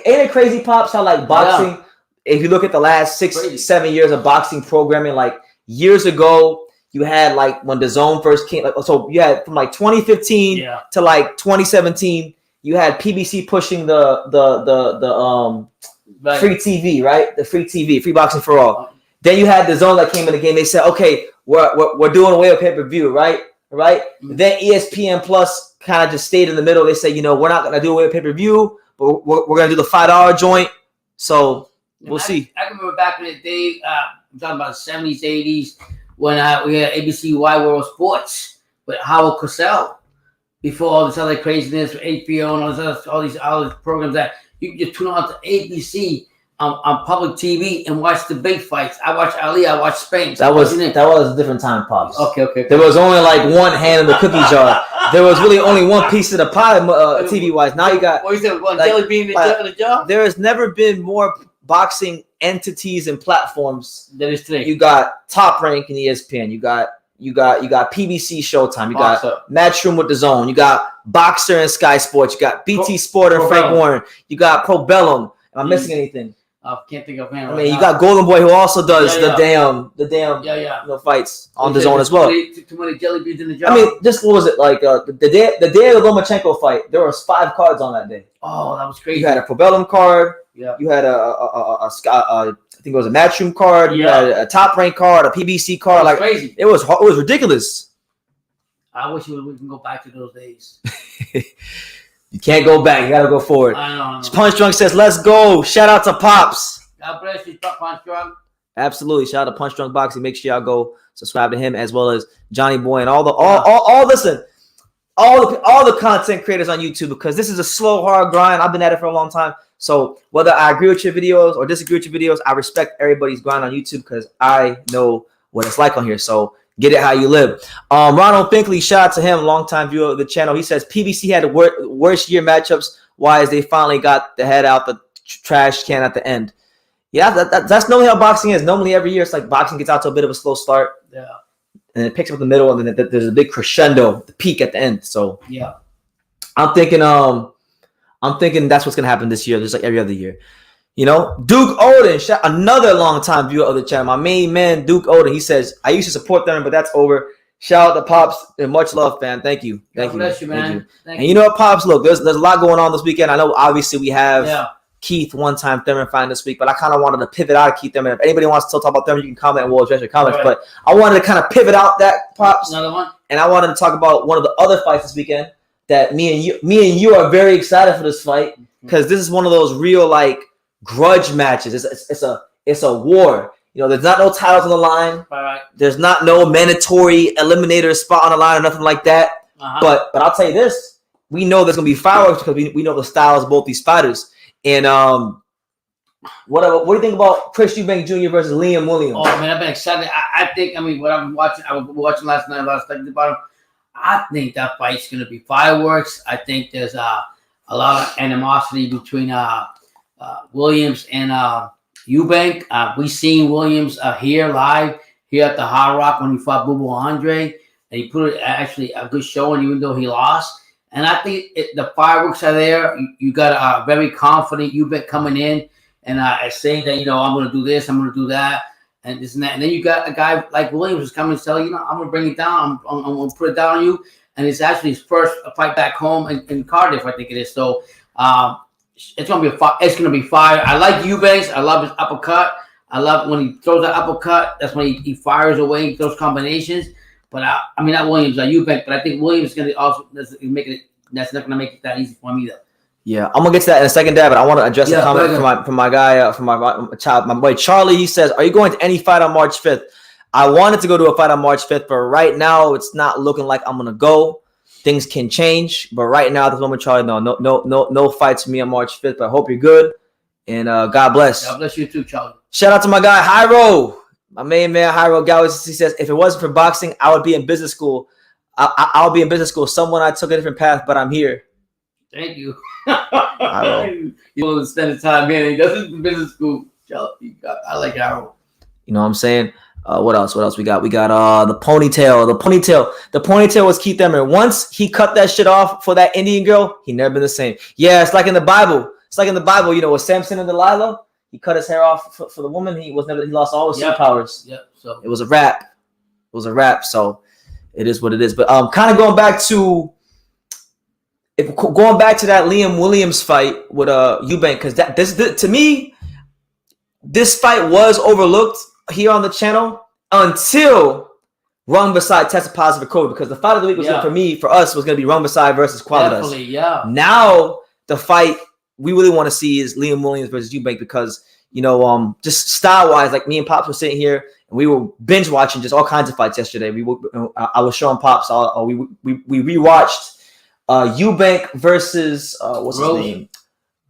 it crazy, Pops? How like boxing? Yeah. If you look at the last 6-7 years of boxing programming, like years ago, you had like when the Zone first came. So you had from like 2015 to like 2017, You had PBC pushing the free TV, right? The free TV, free boxing for all. Then you had the zone that came in the game. They said, okay, we're doing away with pay-per-view, right? Then ESPN Plus kind of just stayed in the middle. They say, we're not gonna do away with pay-per-view, but we're gonna do the $5 joint. So we'll see. I can remember back in the day, I'm talking about the 70s, 80s, when we had ABC Wide World Sports with Howard Cosell. Before all this other craziness, HBO and all these programs that you just tune on to ABC on public TV and watch the big fights. I watch Ali. I watch Spain. That was a different time, Pops. Okay. There was only like one hand in the cookie jar. There was really only one piece of the pie, TV wise. Now you got. What you said? One jelly bean in the jar. There has never been more boxing entities and platforms than is today. You got Top Rank in ESPN. You got PBC Showtime. You got Matchroom with the Zone. You got Boxer and Sky Sports. You got BT Sport and Frank Warren. You got Pro Bellum. Am I missing anything? I can't think of him. I mean, you got Golden Boy who also does the damn fights on the Zone as well. Too many jelly beans in the jar. I mean, just what was it like? The day of the Lomachenko fight, there was 5 cards on that day. Oh, that was crazy. You had a Pro Bellum card. Yeah. You had I think it was a Matchroom card. You had a Top Rank card, a PBC card. Like crazy. It was ridiculous. I wish we can go back to those days. You can't go back. You got to go forward. I know. Punch Drunk says, let's go. Shout out to Pops. God bless you, Punch Drunk. Absolutely. Shout out to Punch Drunk Boxing. Make sure y'all go subscribe to him as well as Johnny Boy and all the content creators on YouTube, because this is a slow, hard grind. I've been at it for a long time. So whether I agree with your videos or disagree with your videos, I respect everybody's grind on YouTube because I know what it's like on here. So get it how you live. Ronald Finkley, shout out to him, longtime viewer of the channel. He says PBC had the worst year matchups. Why is they finally got the head out the trash can at the end? Yeah, that's normally how boxing is. Normally every year it's like boxing gets out to a bit of a slow start. Yeah. And it picks up in the middle, and then there's a big crescendo, the peak at the end. So yeah, I'm thinking that's what's gonna happen this year, just like every other year. Duke Oden, another long-time viewer of the channel, my main man, Duke Oden. He says, I used to support them, but that's over. Shout out to Pops and much love, fan. Thank you. God bless you, man. And you know what, Pops? Look, there's a lot going on this weekend. I know, obviously, we have Keith one-time Thurman fighting this week, but I kind of wanted to pivot out of Keith Thurman. If anybody wants to still talk about Thurman, you can comment and we'll address your comments. Right. But I wanted to kind of pivot out that, Pops. Another one. And I wanted to talk about one of the other fights this weekend that me and you are very excited for this fight, because this is one of those real grudge matches. It's a war. There's not no titles on the line. Right. There's not no mandatory eliminator spot on the line or nothing like that. But I'll tell you this: we know there's gonna be fireworks because we know the styles of both these fighters. And what do you think about Chris Eubank Jr. versus Liam Williams? Oh man, I've been excited. I think what I was watching last night. Last night about him. I think that fight's gonna be fireworks. I think there's a lot of animosity between Williams and Eubank. We seen Williams here live here at the Hard Rock when he fought Bubu Andre, and he put it actually a good showing, even though he lost. And I think the fireworks are there. You got a very confident Eubank coming in and saying that I'm going to do this, I'm going to do that, and this and that. And then you got a guy like Williams who's coming and telling I'm going to bring it down. I'm going to put it down on you. And it's actually his first fight back home in Cardiff, I think it is. So it's going to be fire. I like Eubanks. I love his uppercut. I love when he throws that uppercut. That's when he fires away those combinations. But not Williams, Eubank. But I think Williams is going to also make it. That's not going to make it that easy for me, though. Yeah, I'm gonna get to that in a second, Dad. But I want to address a comment from my guy, my boy Charlie. He says, "Are you going to any fight on March 5th?" I wanted to go to a fight on March 5th, but right now it's not looking like I'm gonna go. Things can change, but right now at this moment, Charlie, no fights for me on March 5th. But I hope you're good, and God bless. God bless you too, Charlie. Shout out to my guy Hyro, my main man Hyro Galaxy. He says, "If it wasn't for boxing, I would be in business school. I'll be in business school. Someone I took a different path, but I'm here." Thank you. You want to spend the time here. He doesn't business school. I like Arum. You know what I'm saying? What else? We got? We got the ponytail. The ponytail was Keith Thurman. Once he cut that shit off for that Indian girl, he never been the same. Yeah, it's like in the Bible. With Samson and Delilah. He cut his hair off for the woman. He lost all his superpowers. Yeah. So it was a wrap. So it is what it is. But kind of going back to, if going back to that Liam Williams fight with Eubank, because to me, this fight was overlooked here on the channel until Rungvisai tested positive for COVID, because the fight of the week was for us was going to be Rungvisai versus Quadras. Definitely, yeah. Now the fight we really want to see is Liam Williams versus Eubank, because just style wise, like me and Pops were sitting here and we were binge watching just all kinds of fights yesterday. I was showing Pops. We rewatched Eubank versus what's his name?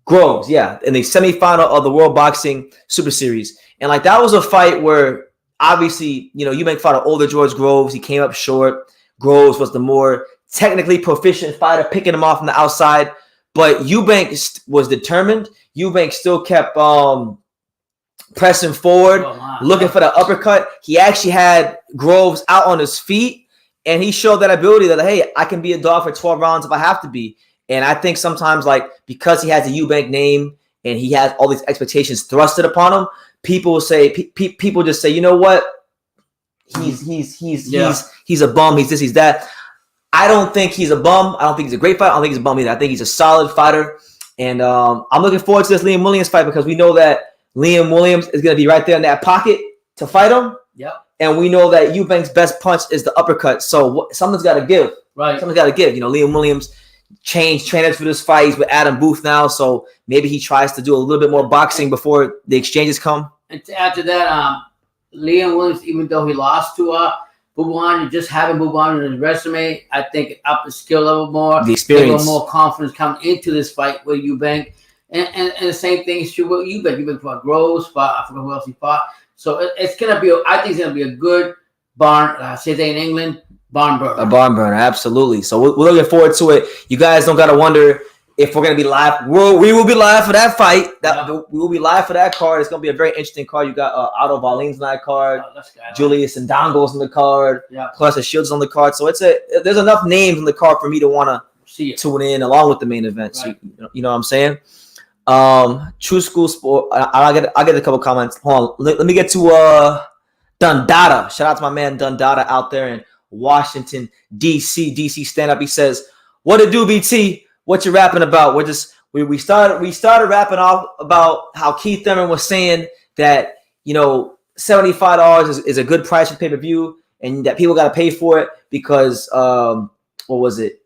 Groves, yeah, in the semifinal of the World Boxing Super Series, and like that was a fight where obviously Eubank fought an older George Groves. He came up short. Groves was the more technically proficient fighter, picking him off from the outside. But Eubank was determined. Eubank still kept pressing forward, looking for the uppercut. He actually had Groves out on his feet, and he showed that ability that, hey, I can be a dog for 12 rounds if I have to be. And I think sometimes, like, because he has a Eubank name and he has all these expectations thrusted upon him, people will say, people just say, you know what? He's a bum. He's this, he's that. I don't think he's a bum. I don't think he's a great fighter. I don't think he's a bum either. I think he's a solid fighter. And I'm looking forward to this Liam Williams fight, because we know that Liam Williams is going to be right there in that pocket to fight him. Yep. And we know that Eubank's best punch is the uppercut. So something's got to give. Right. Something's got to give. Liam Williams changed trainers for this fight. He's with Adam Booth now. So maybe he tries to do a little bit more boxing before the exchanges come. And to add to that, Liam Williams, even though he lost to Buban, and just having Buban in his resume, I think it upped his skill level more. The experience. More confidence coming into this fight with Eubank. And the same thing is true with Eubank. Eubank fought Groves, I forgot who else he fought. So it's going to be, I think it's going to be a good barn, say they in England, barn burner. A barn burner, absolutely. So we're looking forward to it. You guys don't got to wonder if we're going to be live. We will be live for that fight. We will be live for that card. It's going to be a very interesting card. You got Otto Valin's on that card. Julius Ndongo's on the card. Yeah. Plus the Shields on the card. So there's enough names on the card for me to want to tune in along with the main event. Right. So you know what I'm saying? True School Sport. I'll get a couple comments. Hold on. Let me get to Dundada. Shout out to my man Dundada out there in Washington, D.C. DC stand up. He says, "What it do, BT? What you rapping about?" We started rapping off about how Keith Thurman was saying that $75 is a good price for pay-per-view, and that people got to pay for it because what was it?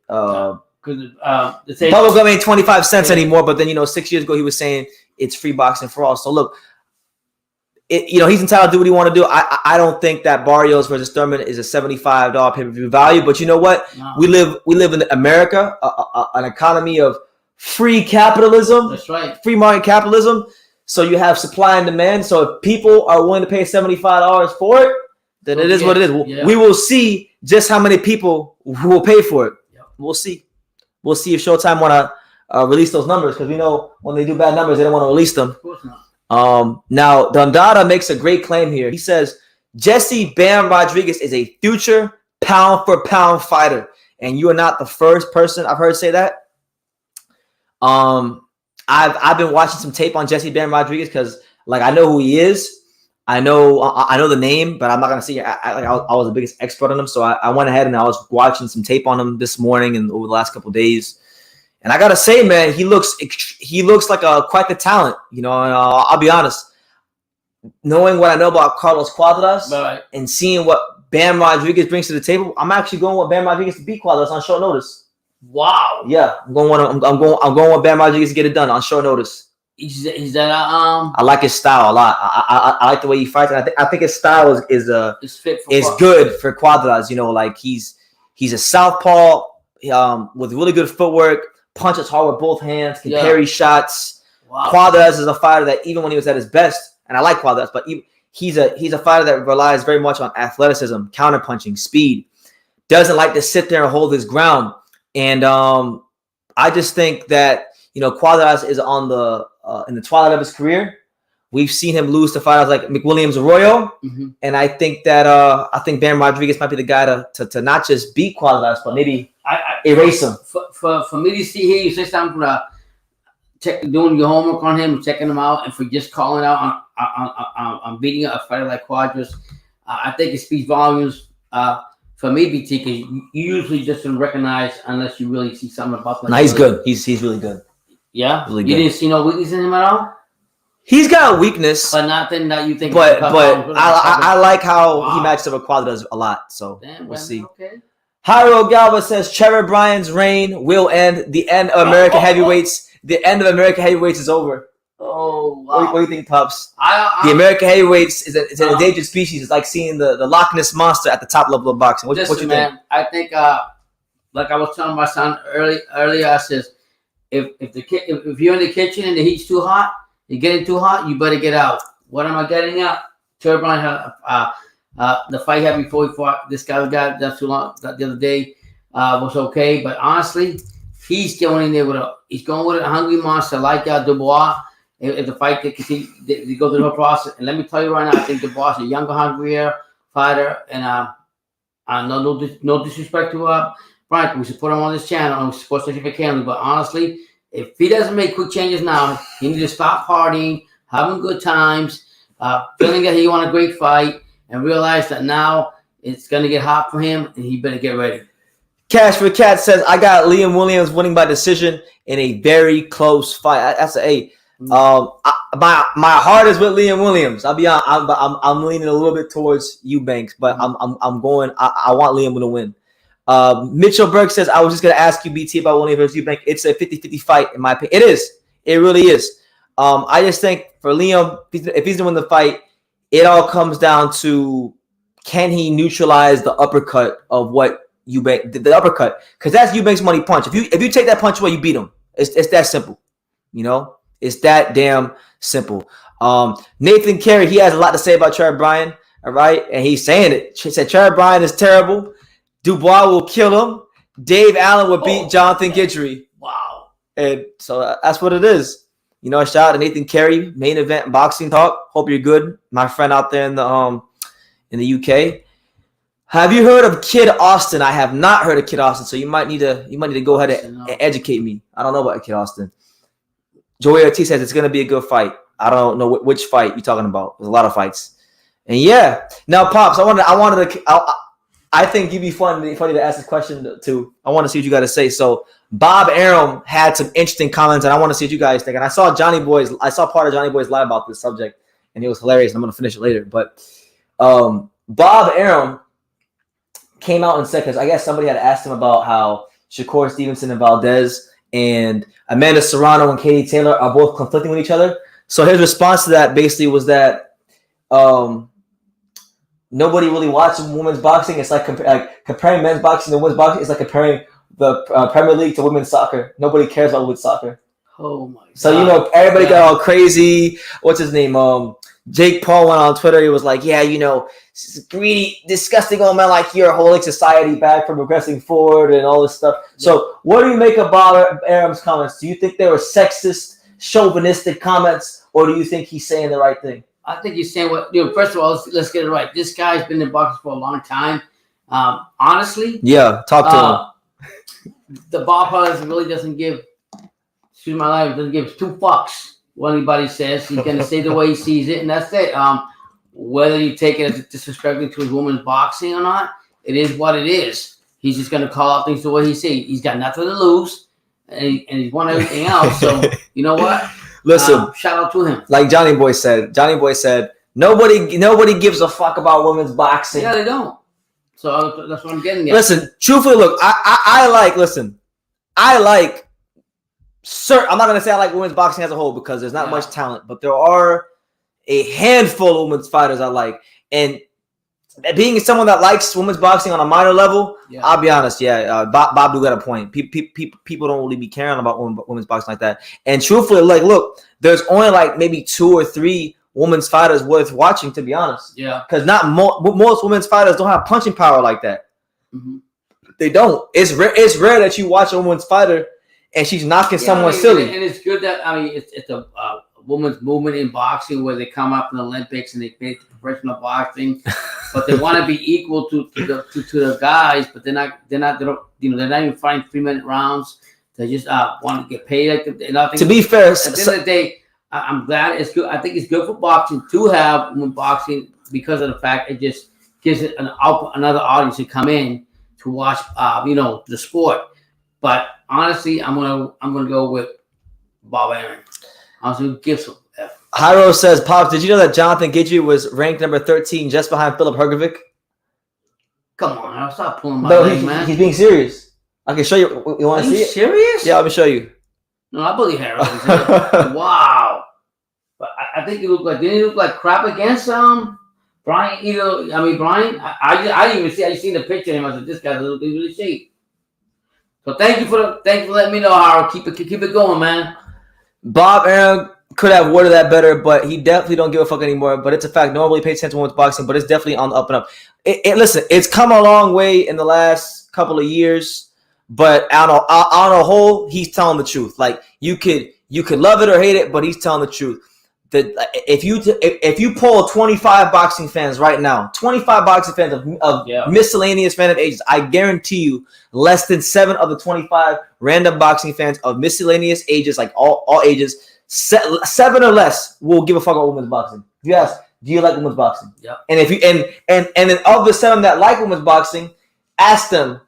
Bubblegum ain't 25 cents anymore. But then 6 years ago he was saying it's free boxing for all. So look, he's entitled to do what he want to do. I don't think that Barrios versus Thurman is a $75 pay-per-view value. But you know what? No. We live in America, an economy of free capitalism. That's right. Free market capitalism. So you have supply and demand. So if people are willing to pay $75 for it, then it is what it is. Yeah. We will see just how many people who will pay for it. Yeah. We'll see. We'll see if Showtime want to release those numbers, because we know when they do bad numbers, they don't want to release them. Of course not. Now, Dundada makes a great claim here. He says, Jesse Bam Rodriguez is a future pound-for-pound fighter. And you are not the first person I've heard say that. I've been watching some tape on Jesse Bam Rodriguez because, I know who he is. I know the name, but I'm not going to say I was the biggest expert on him. So I went ahead and I was watching some tape on him this morning and over the last couple of days. And I got to say, man, he looks like quite the talent, and I'll be honest. Knowing what I know about Carlos Cuadras and seeing what Bam Rodriguez brings to the table, I'm actually going with Bam Rodriguez to beat Cuadras on short notice. Wow. Yeah, I'm going with Bam Rodriguez to get it done on short notice. Is that I like his style a lot. I like the way he fights, and I think his style is good for Cuadras. He's a southpaw with really good footwork, punches hard with both hands, can parry shots. Wow. Cuadras is a fighter that even when he was at his best, and I like Cuadras, but he's a fighter that relies very much on athleticism, counterpunching, speed. Doesn't like to sit there and hold his ground, and I just think that Cuadras is on in the twilight of his career. We've seen him lose to fighters like McWilliams Arroyo, and I think that Bam Rodriguez might be the guy to not just beat Cuadras, but maybe erase him. For me to see here, you say something doing your homework on him, checking him out, and for just calling out on beating a fighter like Cuadras, I think it speaks volumes for for me, BT, because you usually just don't recognize unless you really see something about them. No, he's good. He's really good. Yeah, really you good. didn't see no weakness in him at all. He's got a weakness, but nothing that you think. But I like how he matches up with Quadra does a lot. So we'll see. Okay. Jairo Galva says Trevor Bryan's reign will end. The end of American heavyweights. The end of American heavyweights is over. Oh, wow. What do you think, Pops? The American heavyweights is an endangered species. It's like seeing the Loch Ness monster at the top level of boxing. What you think? I think, like I was telling my son earlier, I says, if you're in the kitchen and the heat's too hot, you're getting too hot, you better get out. What am I getting at? Trevor Bryan had the fight he had before he fought this guy that's too long the other day was okay, but honestly, he's going in there with a hungry monster like Dubois. If the fight they go through the whole process, and let me tell you right now, I think Dubois is a younger, hungrier fighter, and no disrespect to Brian, we should put him on this channel and we support Stephen McKinley, but honestly, if he doesn't make quick changes now, he needs to stop partying, having good times, feeling that he won a great fight, and realize that now it's going to get hot for him, and he better get ready. Cash for Cat says, I got Liam Williams winning by decision in a very close fight. That's an 8. My heart is with Liam Williams. I'll be honest. I'm leaning a little bit towards Eubank, but I'm going. I want Liam to win. Mitchell Berg says, I was just gonna ask you, BT, about Williams versus Eubank. It's a 50-50 fight in my opinion. It is. It really is. I just think for Liam, if he's gonna win the fight, it all comes down to can he neutralize the uppercut of what Eubank the uppercut, because that's Eubank's money punch. If you take that punch away, you beat him. It's that simple. You know. It's that damn simple. Nathan Carey, he has a lot to say about Trevor Bryan, all right? And he's saying it. He said Trevor Bryan is terrible. Dubois will kill him. Dave Allen will beat Jonathan Guidry. Wow. And so that's what it is. You know, shout out to Nathan Carey, main event boxing talk. Hope you're good, my friend out there in the UK. Have you heard of Kid Austin? I have not heard of Kid Austin, so you might need to go ahead and educate me. I don't know about Kid Austin. Joey Ortiz says it's going to be a good fight. I don't know which fight you're talking about. There's a lot of fights. And yeah. Now, Pops, I think you'd be funny to ask this question too. I want to see what you got to say. So Bob Arum had some interesting comments, and I want to see what you guys think. And I saw part of Johnny Boy's live about this subject, and it was hilarious. And I'm going to finish it later. But Bob Arum came out and said, because I guess somebody had asked him about how Shakur Stevenson and Valdez and Amanda Serrano and Katie Taylor are both conflicting with each other. So his response to that basically was that nobody really watches women's boxing. It's like comparing men's boxing to women's boxing. It's like comparing the Premier League to women's soccer. Nobody cares about women's soccer. Oh my God. So, you know, everybody got all crazy. What's his name? Jake Paul went on Twitter. He was like, yeah, you know, greedy, disgusting old man like you're holding society back from progressing forward and all this stuff. Yeah. So what do you make of Bob Arum's comments? Do you think they were sexist, chauvinistic comments, or do you think he's saying the right thing? I think he's saying first of all, let's get it right. This guy's been in boxing for a long time. Honestly. Yeah, talk to him. The Bob Brothers really doesn't give, excuse my language, doesn't give 2 fucks what anybody says. He's going to say the way he sees it, and that's it. Whether you take it as disrespecting to his women's boxing or not, it is what it is. He's just going to call out things the way he sees. He's got nothing to lose, and he's won everything else. So, you know what? Listen, shout out to him. Like Johnny Boy said, nobody gives a fuck about women's boxing. Yeah, they don't. So that's what I'm getting at. Listen, truthfully, look, I'm not going to say I like women's boxing as a whole because there's not much talent, but there are a handful of women's fighters I like. And being someone that likes women's boxing on a minor level, I'll be honest, Bob do got a point. People don't really be caring about women's boxing like that. And truthfully, like, look, there's only like maybe 2 or 3 women's fighters worth watching, to be honest. Yeah. Because most women's fighters don't have punching power like that. Mm-hmm. They don't. It's rare that you watch a women's fighter and she's knocking someone silly. And it's good that, it's a women's movement in boxing where they come up in the Olympics and they make professional boxing, but they want to be equal to the guys, but they're not even fighting 3-minute rounds. They just want to get paid. To be fair, at the end of the day, I'm glad it's good. I think it's good for boxing to have women's boxing because of the fact it just gives it another audience to come in to watch, the sport. But honestly, I'm gonna go with Bob Arum. Honestly, gives him. Hyro says, Pops, did you know that Jonathan Gidgey was ranked number 13 just behind Philip Hergovic? Come on, I'll stop pulling my No, leg, man. He's being serious. I can show you. You want to see it? Serious? Yeah, let me show you. No, I believe Harry. Wow. But I think didn't he look like crap against Brian? Brian. I didn't even see. I just seen the picture of him. I said, this guy's really shape. So thank you for letting me know, Harold. Keep it going, man. Bob Arum could have worded that better, but he definitely don't give a fuck anymore. But it's a fact. Nobody pays attention to women's boxing, but it's definitely on the up and up. Listen, it's come a long way in the last couple of years, but on a whole, he's telling the truth. Like you could love it or hate it, but he's telling the truth. That if you poll 25 boxing fans right now, 25 boxing fans of miscellaneous fan of ages, I guarantee you less than 7 of the 25 random boxing fans of miscellaneous ages, like all ages, 7 or less will give a fuck about women's boxing. If you ask, do you like women's boxing? Yeah. And if you and then of the 7 that like women's boxing, ask them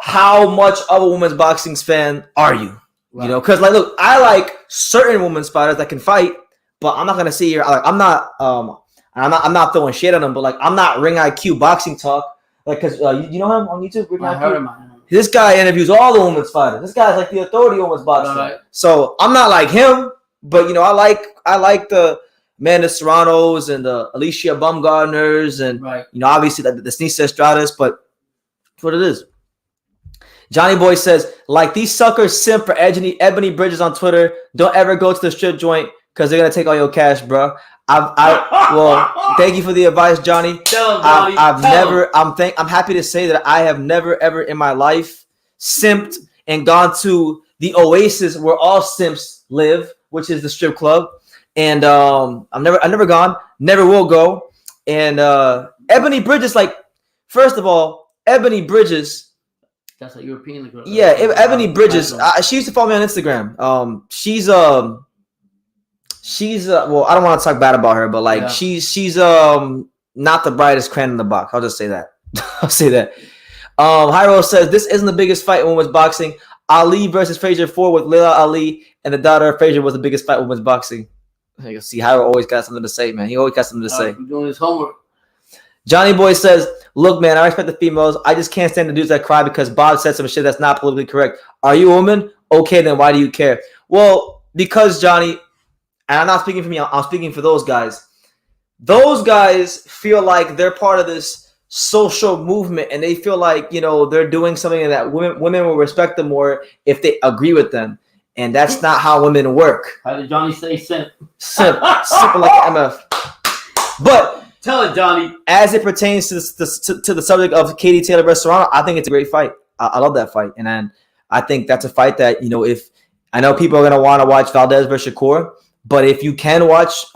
how much of a women's boxing fan are you? Right. You know, because look, I like certain women's fighters that can fight, but I'm not gonna sit here. I'm not throwing shit at them, but I'm not ring IQ boxing talk. Because you know him on YouTube. I heard him. This guy interviews all the women's fighters. This guy's like the authority on women's boxing. Right. So I'm not like him, but I like the Amanda Serranos and the Alicia Baumgartners and obviously the Sneesa Estradas, but that's what it is. Johnny Boy says, like these suckers simp for Ebony Bridges on Twitter. Don't ever go to the strip joint because they're gonna take all your cash, bro. Well, thank you for the advice, Johnny. I'm happy to say that I have never ever in my life simped and gone to the oasis where all simps live, which is the strip club. And I've never gone, never will go. And Ebony Bridges, first of all, Ebony Bridges. That's a European girl. Yeah, Ebony Bridges. She used to follow me on Instagram. She's well, I don't want to talk bad about her, but she's not the brightest crayon in the box. I'll just say that. I'll say that. Hyro says this isn't the biggest fight in women's boxing. Ali versus Frazier 4 with Leila Ali and the daughter of Frazier was the biggest fight in women's boxing. You see, Hyro always got something to say, man. He always got something to say. He's doing his homework. Johnny Boy says, look, man, I respect the females. I just can't stand the dudes that cry because Bob said some shit that's not politically correct. Are you a woman? Okay, then why do you care? Well, because, Johnny, and I'm not speaking for me, I'm speaking for those guys. Those guys feel like they're part of this social movement, and they feel like, they're doing something that women will respect them more if they agree with them. And that's not how women work. How did Johnny say simp? Simp like MF. But tell it, Johnny. As it pertains to the subject of Katie Taylor versus Serrano, I think it's a great fight. I love that fight, and then I think that's a fight that if I know people are gonna want to watch Valdez versus Shakur, but if you can watch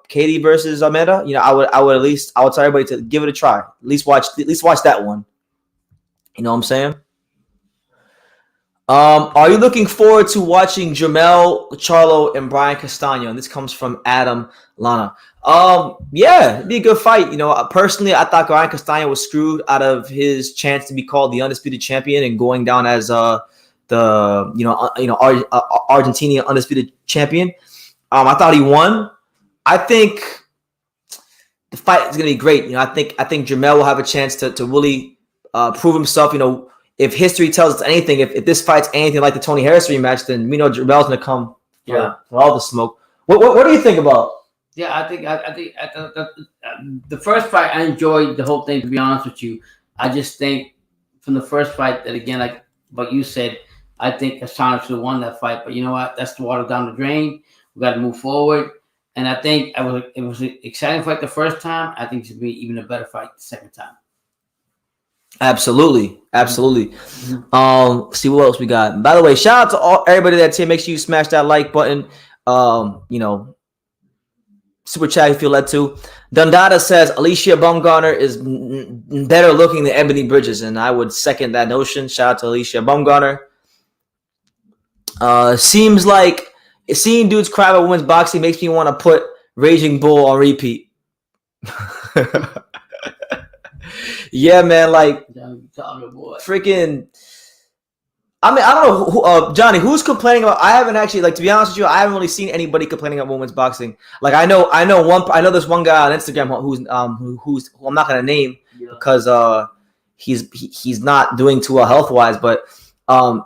Katie versus Amanda, I would tell everybody to give it a try. At least watch that one. You know what I'm saying? Are you looking forward to watching Jermell Charlo and Brian Castano? And this comes from Adam Lana. Yeah, it'd be a good fight. Personally, I thought Brian Castano was screwed out of his chance to be called the undisputed champion and going down as Argentinian undisputed champion. I thought he won. I think the fight is gonna be great. I think Jermell will have a chance to really prove himself. If history tells us anything, if this fight's anything like the Tony Harris rematch, then we know Jermell's gonna come for all the smoke. What do you think about? Yeah, I think the first fight I enjoyed the whole thing. To be honest with you, I just think from the first fight that again, like what you said, I think Castano should have won that fight. But you know what? That's the water down the drain. We got to move forward. And I think it was an exciting fight the first time. I think it should be even a better fight the second time. Absolutely. Mm-hmm. See what else we got. By the way, shout out to everybody that's here. Make sure you smash that like button. Super chat if you led to. Dundada says Alicia Baumgartner is better looking than Ebony Bridges, and I would second that notion. Shout out to Alicia Baumgartner. Seems like seeing dudes cry about women's boxing makes me want to put Raging Bull on repeat. Yeah, man. Like boy. freaking. I mean, I don't know, Johnny. Who's complaining about? I haven't actually, like, to be honest with you, I haven't really seen anybody complaining about women's boxing. Like, I know this one guy on Instagram who I'm not gonna name because he's not doing too well health wise, but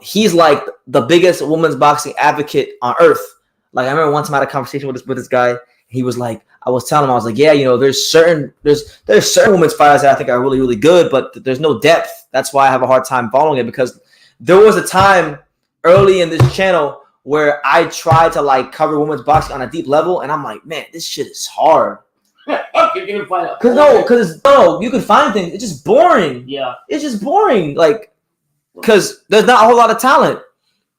he's like the biggest women's boxing advocate on earth. Like, I remember one time I had a conversation with this guy. He was like, I was telling him, I was like, yeah, you know, there's certain women's fighters that I think are really, really good, but there's no depth. That's why I have a hard time following it, because there was a time early in this channel where I tried to like cover women's boxing on a deep level, and I'm like, man, this shit is hard. Because you can find things. It's just boring. Yeah, it's just boring. Like, because there's not a whole lot of talent.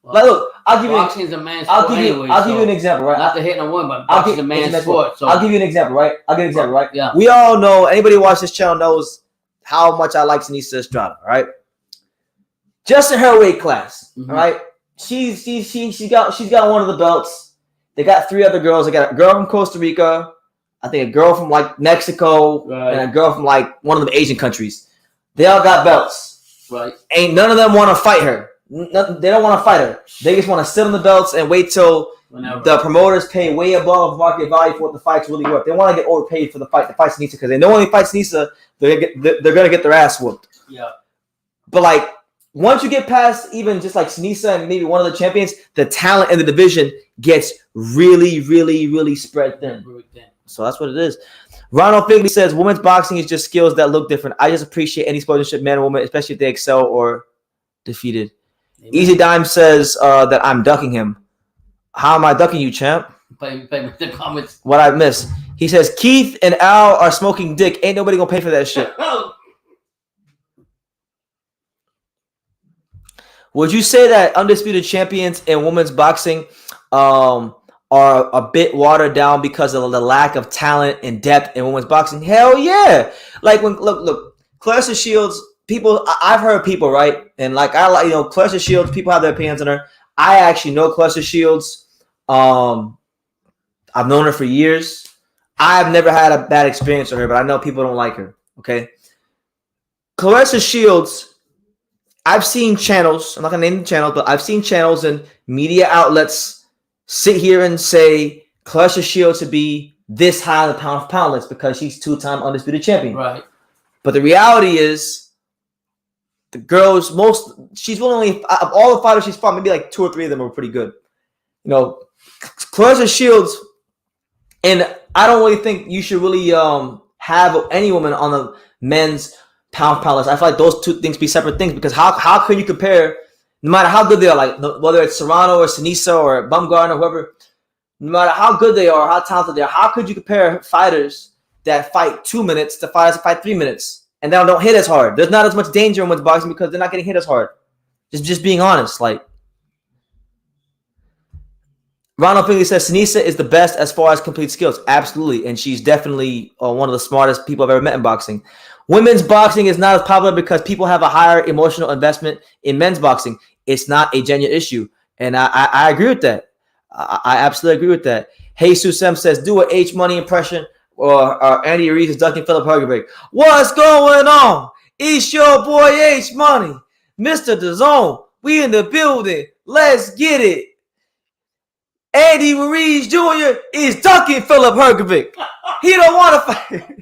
Well, like, look, I'll give you an example, right? Not to hit on one, but boxing's a man's sport. So I'll give you an example, right? Right? Yeah. We all know, anybody who watches this channel knows how much I like Sinisa Estrada, right? Just in her weight class, all right? She's got one of the belts. They got 3 other girls. They got a girl from Costa Rica, I think a girl from like Mexico, and a girl from like one of the Asian countries. They all got belts. Right. Ain't none of them want to fight her. They don't want to fight her. They just want to sit on the belts and wait till the promoters pay way above market value for what the fight's really worth. They want to get overpaid for the fight Sinisa, because they know when they fight Sinisa, they're gonna get their ass whooped. Yeah. But like, once you get past even just like Sinisa and maybe one of the champions, the talent in the division gets really, really, really spread thin. So that's what it is. Ronald Figley says, women's boxing is just skills that look different. I just appreciate any sportsmanship, man or woman, especially if they excel or defeated. Amen. Easy Dime says that I'm ducking him. How am I ducking you, champ? Play with the comments. What I missed. He says, Keith and Al are smoking dick. Ain't nobody gonna pay for that shit. Would you say that undisputed champions in women's boxing are a bit watered down because of the lack of talent and depth in women's boxing? Hell yeah! Like, when look, Clarissa Shields. People, I've heard people, right, and like Clarissa Shields. People have their opinions on her. I actually know Clarissa Shields. I've known her for years. I've never had a bad experience with her, but I know people don't like her. Okay, Clarissa Shields. I've seen channels, I'm not going to name the channels, but I've seen channels and media outlets sit here and say Clarissa Shields should be this high on the pound-for-pound list because she's 2-time undisputed champion. Right. But the reality is, the girls, she's only, of all the fighters she's fought, maybe like 2 or 3 of them are pretty good. You know, Clarissa Shields, and I don't really think you should really have any woman on the men's pound list. I feel like those 2 things be separate things, because how can you compare, no matter how good they are, like whether it's Serrano or Sinisa or Bumgarner or whoever, no matter how good they are, how talented they are, how could you compare fighters that fight 2 minutes to fighters that fight 3 minutes and that don't hit as hard? There's not as much danger in women's boxing because they're not getting hit as hard. Just being honest. Like, Ronald Finley says Sinisa is the best as far as complete skills. Absolutely, and she's definitely one of the smartest people I've ever met in boxing. Women's boxing is not as popular because people have a higher emotional investment in men's boxing. It's not a genuine issue, and I agree with that. I absolutely agree with that. Hey, Susem says, do an H Money impression or Andy Reid is ducking Philip Hergerbeck. What's going on? It's your boy H Money, Mr. DAZN. We in the building. Let's get it. Andy Ruiz Jr. is ducking Philip Hergerbeck. He don't want to fight.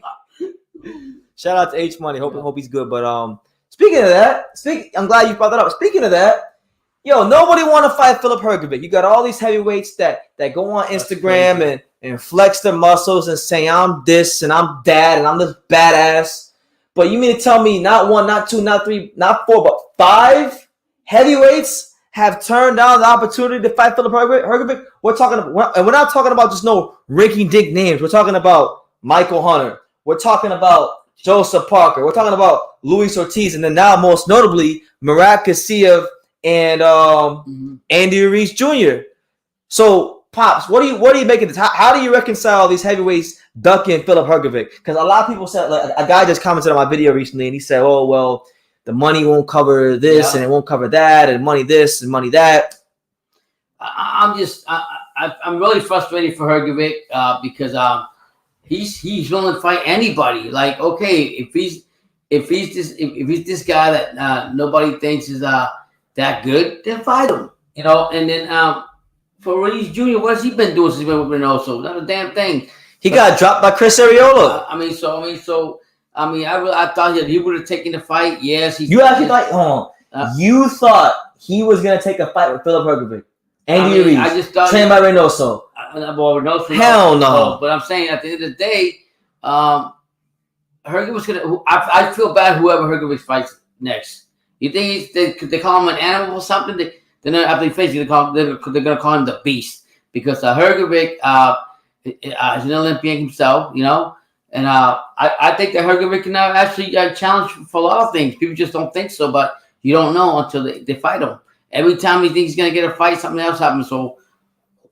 Shout out to H Money. Hope he's good. But speaking of that, I'm glad you brought that up. Speaking of that, yo, nobody want to fight Philip Hergerbeck. You got all these heavyweights that go on Instagram and flex their muscles and say I'm this and I'm that and I'm this badass. But you mean to tell me not 1, not 2, not 3, not 4, but 5 heavyweights have turned down the opportunity to fight Philip Hergerbeck? We're not talking about just no rinky-dink names. We're talking about Michael Hunter. We're talking about Joseph Parker. We're talking about Luis Ortiz, and then now most notably Murat Kassiev and Andy Ruiz Jr. So, Pops, what do you make of this? How do you reconcile these heavyweights ducking Philip Hergerbeck? Because a lot of people said, like, a guy just commented on my video recently, and he said, "Oh well, the money won't cover this, and it won't cover that, and money this and money that." I'm really frustrated for Hergerbeck because he's willing to fight anybody. Like, okay, if he's this guy that nobody thinks is that good, then fight him. You know, and then for Ruiz Jr., what's he been doing since he's been with Reynoso? Not a damn thing. He got dropped by Chris Arreola. I thought that he would have taken the fight. Yes, you actually thought, you thought he was gonna take a fight with Philip Hrgovic. Andy Ruiz, I just thought trained by Reynoso. Reynoso. Hell no. But I'm saying at the end of the day, Hrgovic's gonna. I feel bad whoever Hrgovic fights next. You think they call him an animal or something? Then after he faces, they're gonna call him the Beast because Hrgovic is an Olympian himself, you know. And I think that Hrgovic can now actually challenge for a lot of things. People just don't think so, but you don't know until they fight him. Every time he thinks he's gonna get a fight, something else happens. So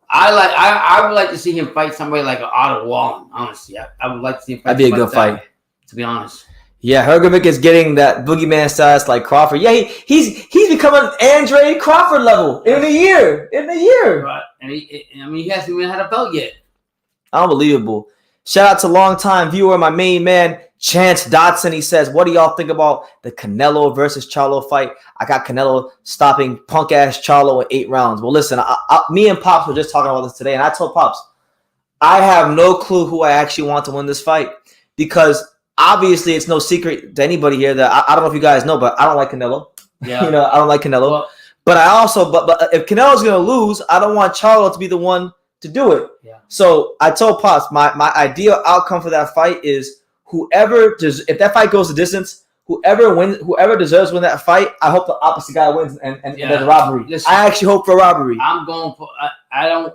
I would like to see him fight somebody like Otto Wallin. Honestly, I would like to see him fight. That'd be a good fight, to be honest. Yeah, Hrgovic is getting that boogeyman status like Crawford. Yeah, he's becoming Andre Crawford level in a year. Right, and he hasn't even had a belt yet. Unbelievable. Shout out to longtime viewer, my main man, Chance Dotson. He says, what do y'all think about the Canelo versus Charlo fight? I got Canelo stopping punk-ass Charlo in 8 rounds. Well, listen, me and Pops were just talking about this today, and I told Pops, I have no clue who I actually want to win this fight because obviously it's no secret to anybody here that I don't know if you guys know, but I don't like Canelo. Yeah. You know, I don't like Canelo. Well, but I also, but if Canelo's going to lose, I don't want Charlo to be the one to do it. Yeah. So I told Pops my ideal outcome for that fight is if that fight goes the distance, whoever deserves to win that fight, I hope the opposite guy wins and there's a robbery. Listen, I actually hope for a robbery. I'm going for I'm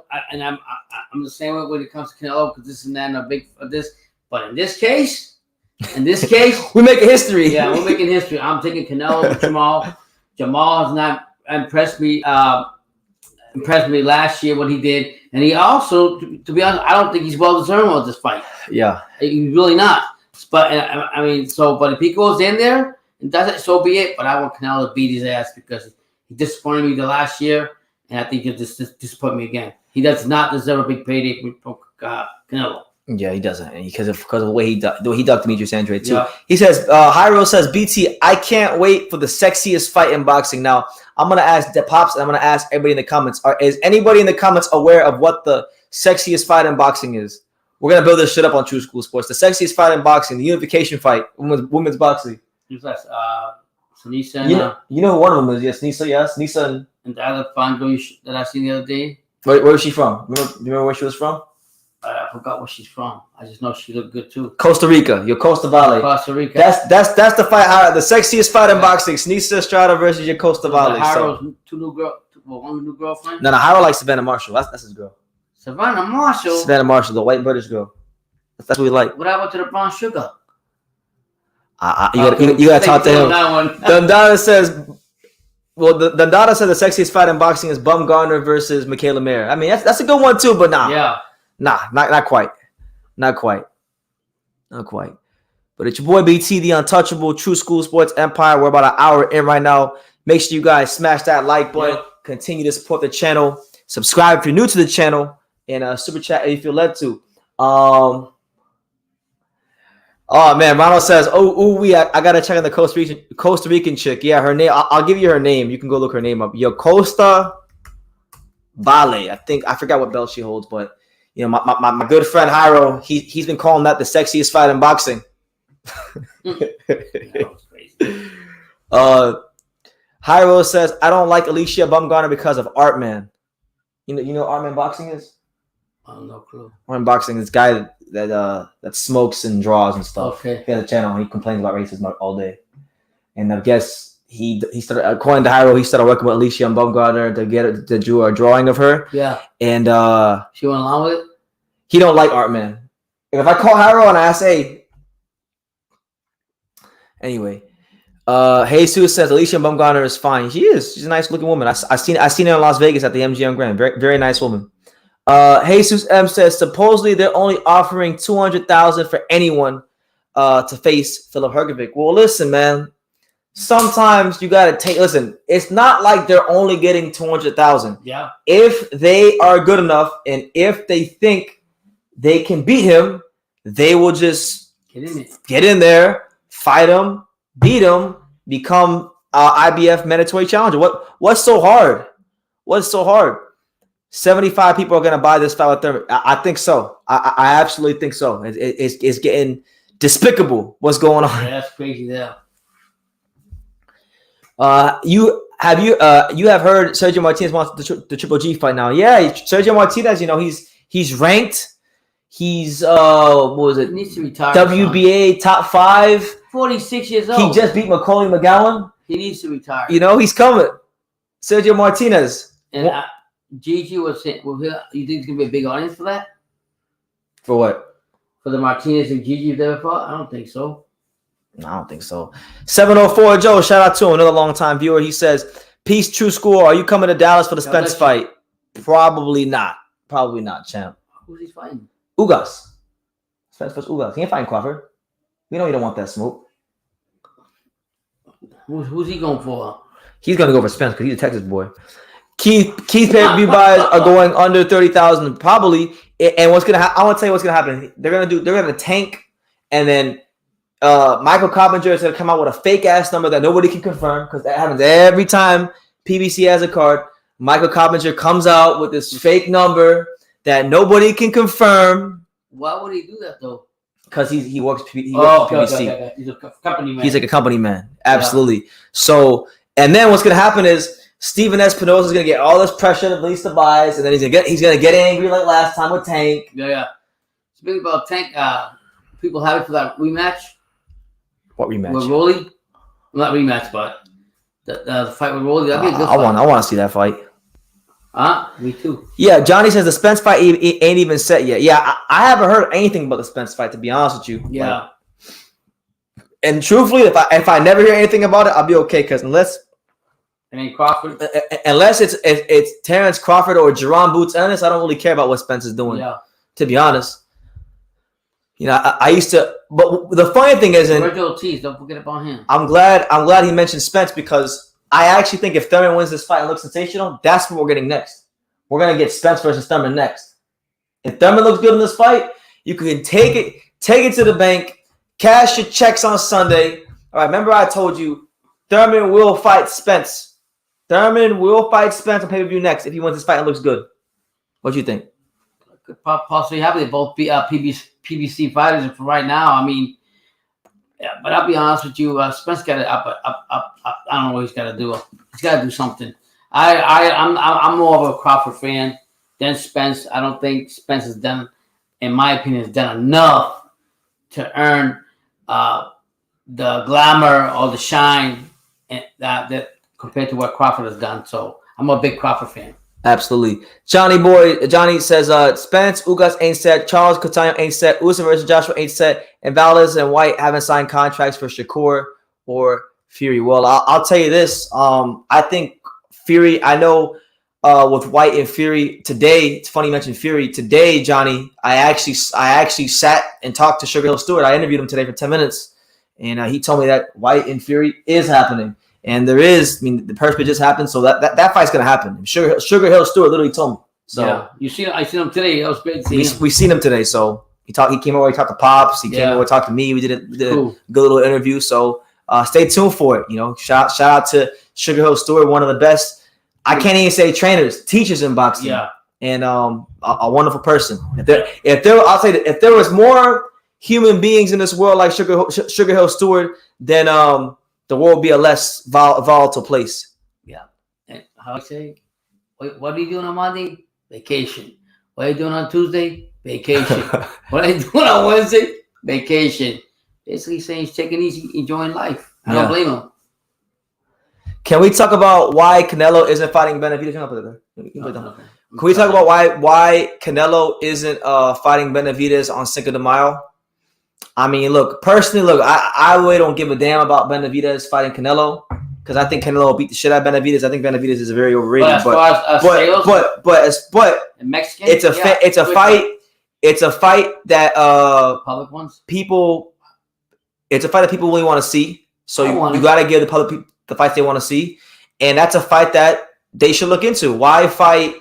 the same way when it comes to Canelo because this and that and a big for this. But in this case, we're making history. Yeah, we're making history. I'm taking Canelo with Jamal. Jamal has not impressed me last year what he did. And he also, to be honest, I don't think he's well deserved of this fight. Yeah. He's really not. But, but if he goes in there and does it, so be it. But I want Canelo to beat his ass because he disappointed me the last year. And I think he'll just disappoint me again. He does not deserve a big payday from Canelo. Yeah, he doesn't. Because of the way he ducked Demetrius Andre, too. Yeah. He says, Hyro says, BT, I can't wait for the sexiest fight in boxing. Now, I'm going to ask the Pops and I'm going to ask everybody in the comments. Is anybody in the comments aware of what the sexiest fight in boxing is? We're going to build this shit up on True School Sports. The sexiest fight in boxing, the unification fight, women's boxing. Who's that? Snisa. You know who one of them is? Yes, Snisa, yes. Snisa and the other fine girl that I seen the other day. Where was she from? Do you remember where she was from? I forgot where she's from. I just know she looked good too. Costa Rica, your Costa Valley. Costa Rica. That's the fight. The sexiest fight in boxing: Snisa Estrada versus your Costa Valley. Hyro's one new girlfriend. No, Hyro likes Savannah Marshall. That's his girl. Savannah Marshall. Savannah Marshall, the white British girl. That's what we like. What happened to the brown sugar? You gotta talk to him. Dundada says. Well, Dundada said the sexiest fight in boxing is Bumgarner versus Michaela Mayer. I mean, that's a good one too, but nah. Yeah. Nah, not quite. Not quite. But it's your boy BT, the untouchable, True School Sports Empire. We're about an hour in right now. Make sure you guys smash that like button. Yeah. Continue to support the channel. Subscribe if you're new to the channel. And super chat if you're led to. Oh, man. Ronald says, I got to check on the Costa Rican chick. Yeah, her name. I'll give you her name. You can go look her name up. Yo, Costa Vale. I forgot what belt she holds, but you know, my good friend Hyro, he's been calling that the sexiest fight in boxing. That was crazy. Hyro says, I don't like Alicia Bumgarner because of Artman. You know what Artman boxing is? I have no clue. Artman boxing is this guy that smokes and draws and stuff. Okay. He has a channel. He complains about racism all day. And I guess he started, according to Hyro, he started working with Alicia Bumgarner to do a drawing of her. Yeah. And she went along with it? He don't like Artman. If I call Hyro and I ask, hey. Anyway. Jesus says Alicia Bumgarner is fine. She is. She's a nice looking woman. I seen her in Las Vegas at the MGM Grand. Very, very nice woman. Jesus M says supposedly they're only offering $200,000 for anyone to face Philip Hrgovic. Well, listen, man. Sometimes you gotta listen. It's not like they're only getting $200,000. Yeah. If they are good enough and if they think they can beat him, they will just get in there, fight him, beat him, become IBF mandatory challenger. What's so hard? What's so hard? 75 people are going to buy this fight with Thurman. I think so. I absolutely think so. It's getting despicable what's going on. Yeah, that's crazy there. You have heard Sergio Martinez wants the Triple G fight now. Yeah, Sergio Martinez, he's ranked. He's what was it? He needs to retire. WBA top 5. 46 years old. He just beat Macaulay McGowan. He needs to retire. He's coming. Sergio Martinez. And Gigi was saying, you think it's gonna be a big audience for that? For what? For the Martinez and Gigi if they ever fought? I don't think so. No, I don't think so. 704 Joe, shout out to him, another long-time viewer. He says, "Peace, true score. Are you coming to Dallas for the Spence fight?" Probably not. Probably not, champ. Who's he fighting? Ugas. Spence vs. Ugas. He ain't fighting Crawford. We know you don't want that smoke. Who's he going for? He's gonna go for Spence because he's a Texas boy. Keith pay-per-view buys are going under 30,000 probably. And what's gonna I want to tell you what's gonna happen. They're gonna tank, and then Michael Coppinger is gonna come out with a fake ass number that nobody can confirm, because that happens every time PBC has a card. Michael Coppinger comes out with this fake number that nobody can confirm. Why would he do that though? Because he works PBC. Okay. He's a company man. He's like a company man. Absolutely. Yeah. So, and then what's gonna happen is Steven Espinosa is gonna get all this pressure to release the buys, and then he's gonna get angry like last time with Tank. Yeah. Speaking about Tank, people happy for that rematch. What rematch? With Rolly? Well, not rematch, but the fight with Rolly. That'd be a good fight. I want to see that fight. Me too. Yeah, Johnny says the Spence fight ain't even set yet. Yeah, I haven't heard anything about the Spence fight, to be honest with you. Yeah. And truthfully, if I never hear anything about it, I'll be okay. Because unless it's Terrence Crawford or Jerron Boots Ennis, I don't really care about what Spence is doing. Yeah. To be honest. I used to, but the funny thing is, Virgil Ortiz, don't forget about him. I'm glad he mentioned Spence, because I actually think if Thurman wins this fight and looks sensational, that's what we're getting next. We're gonna get Spence versus Thurman next. If Thurman looks good in this fight, you can take it to the bank, cash your checks on Sunday. All right, remember I told you Thurman will fight Spence. Thurman will fight Spence on pay-per-view next if he wins this fight and looks good. What do you think? Could possibly happen. They both be PBC fighters, and for right now, I mean, yeah. But I'll be honest with you, Spence got to I don't know what he's got to do. He's got to do something. I'm more of a Crawford fan than Spence. I don't think Spence has done, in my opinion, has done enough to earn the glamour or the shine that compared to what Crawford has done. So I'm a big Crawford fan. Absolutely. Johnny says Spence, Ugas ain't set, Charles Catania ain't set, Usyk versus Joshua ain't set, and Valdes and White haven't signed contracts for Shakur or Fury. Well, I'll tell you this. I think Fury, I know with White and Fury today, it's funny you mentioned Fury. Today, Johnny, I actually sat and talked to Sugar Hill Stewart. I interviewed him today for 10 minutes, and he told me that White and Fury is happening. And there is, the purse bid just happened, so that fight's gonna happen. Sugar Hill Stewart literally told me. So yeah, I seen him today. That was great to see him. We seen him today. So he came over. He talked to Pops. He came over, talked to me. We did a good little interview. So stay tuned for it. Shout out to Sugar Hill Stewart, one of the best. I can't even say trainers, teachers in boxing. Yeah, and a wonderful person. If there was more human beings in this world like Sugar Hill Stewart, then the world would be a less volatile place. Yeah. And how I say, what are you doing on Monday? Vacation. What are you doing on Tuesday? Vacation. What are you doing on Wednesday? Vacation. Basically saying he's taking it easy, enjoying life. I don't blame him. Can we talk about why Canelo isn't fighting Benavidez? Can we talk about why Canelo isn't fighting Benavidez on Cinco de Mayo? I mean, personally, I really don't give a damn about Benavidez fighting Canelo, because I think Canelo will beat the shit out of Benavidez. I think Benavidez is very overrated. But Mexican, it's a fight that public ones. It's a fight that people really want to see. So you got to give the public the fights they want to see, and that's a fight that they should look into. Why fight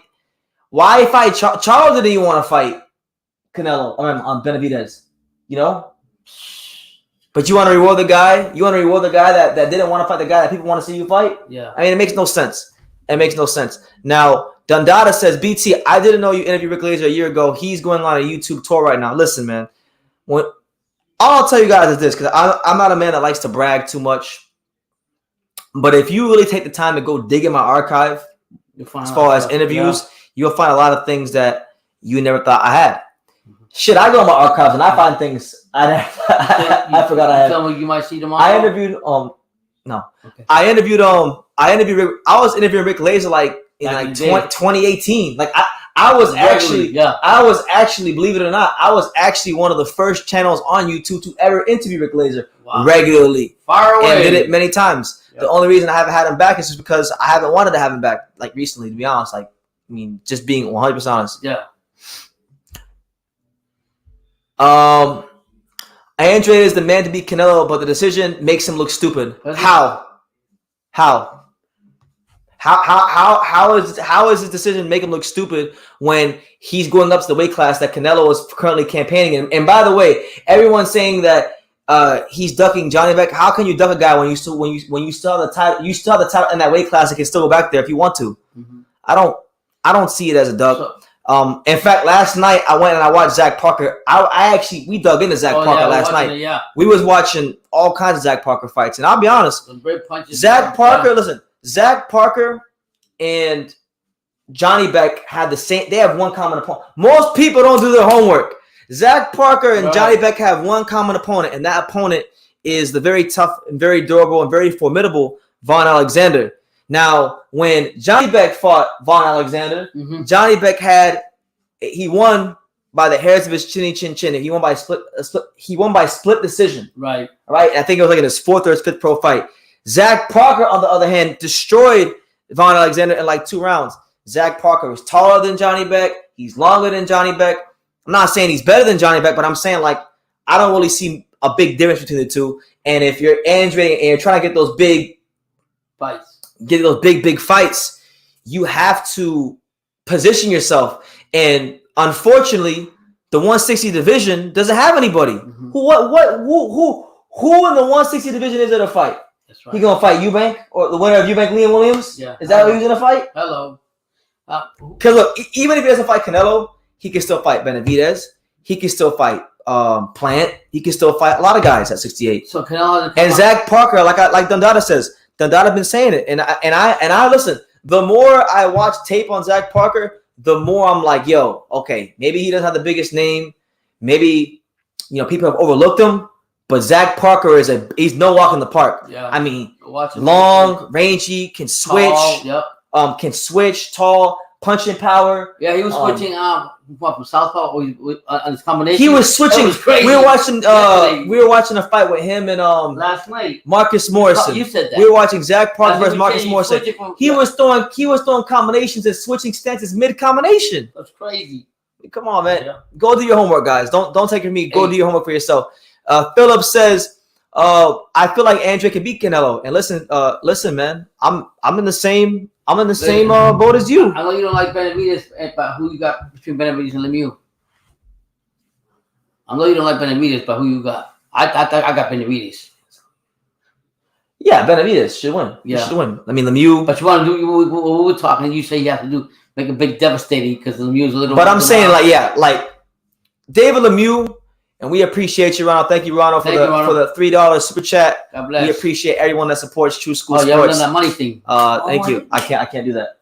Charles didn't even want to fight Canelo on Benavidez. You know. But you want to reward the guy? You want to reward the guy that didn't want to fight the guy that people want to see you fight? Yeah. I mean, it makes no sense. It makes no sense. Now, Dundada says, BT, I didn't know you interviewed Rick Laser a year ago. He's going on a YouTube tour right now. Listen, man. All I'll tell you guys is this, because I'm not a man that likes to brag too much. But if you really take the time to go dig in my archive, as far as interviews, you'll find a lot of things that you never thought I had. Shit, I go in my archives and I find things I forgot I had. You might see tomorrow. I interviewed no. Okay. I was interviewing Rick Laser like in like 2018. Like I was actually, believe it or not, I was actually one of the first channels on YouTube to ever interview Rick Laser regularly. Far away. And did it many times. Yep. The only reason I haven't had him back is just because I haven't wanted to have him back like recently, to be honest. Like, I mean, just being 100% honest. Yeah. Andre is the man to beat Canelo, but the decision makes him look stupid. How is his decision make him look stupid when he's going up to the weight class that Canelo is currently campaigning in? And by the way, everyone's saying that he's ducking Johnny Beck. How can you duck a guy when you still have the title? You still have the title in that weight class. It can still go back there if you want to. Mm-hmm. I don't see it as a duck. In fact, last night I went and I watched Zach Parker. We dug into Zach Parker last night. We was watching all kinds of Zach Parker fights, and I'll be honest, Zach Parker and Johnny Beck had the same. They have one common opponent. Most people don't do their homework. Zach Parker and Johnny Beck have one common opponent, and that opponent is the very tough and very durable and very formidable Vaughn Alexander. Now, when Johnny Beck fought Vaughn Alexander, Johnny Beck he won by the hairs of his chinny chin chin. He won by split decision. Right. All right. I think it was like in his fourth or his fifth pro fight. Zach Parker, on the other hand, destroyed Vaughn Alexander in like 2 rounds. Zach Parker was taller than Johnny Beck. He's longer than Johnny Beck. I'm not saying he's better than Johnny Beck, but I'm saying like I don't really see a big difference between the two. And if you're Andre and you're trying to get those big fights, you have to position yourself. And unfortunately, the 160 division doesn't have anybody. Mm-hmm. Who in the 160 division is it a fight? That's right. He gonna fight Eubank or the winner of Eubank, Liam Williams? Yeah. Is that what he's gonna fight? Hello. Because look, even if he doesn't fight Canelo, he can still fight Benavidez. He can still fight Plant. He can still fight a lot of guys at 68. So Canelo and Zach Parker, like Dundada says, Dundada been saying it, and I listen. The more I watch tape on Zach Parker, the more I'm like, yo, okay, maybe he doesn't have the biggest name. Maybe people have overlooked him, but Zach Parker he's no walk in the park. Yeah. I mean, long, rangy, can switch. Tall, can switch, tall, punching power. Yeah, he was switching from southpaw on his combination. He was switching. Was crazy. We were watching a fight with him and last night. Marcus Morrison. You said that. We were watching Zach Parker versus Marcus Morrison. He was throwing combinations and switching stances mid combination. That's crazy. Come on, man. Yeah. Go do your homework, guys. Don't take it from me. Go do your homework for yourself. Philip says, I feel like Andre can beat Canelo. And listen, man. I'm in the same boat as you. I know you don't like Benavidez, but who you got between Benavidez and Lemieux? I know you don't like Benavidez, but who you got? I got Benavidez. Yeah, Benavidez should win. Yeah, he should win. I mean, Lemieux. But you want to do? We were talking. You say you have to make a big devastating because Lemieux's a little. But I'm saying like David Lemieux. And we appreciate you, Ronald. Thank you, Ronald, for the $3 super chat. God bless. We appreciate everyone that supports True School Sports. You haven't done that money thing. Thank you. I can't do that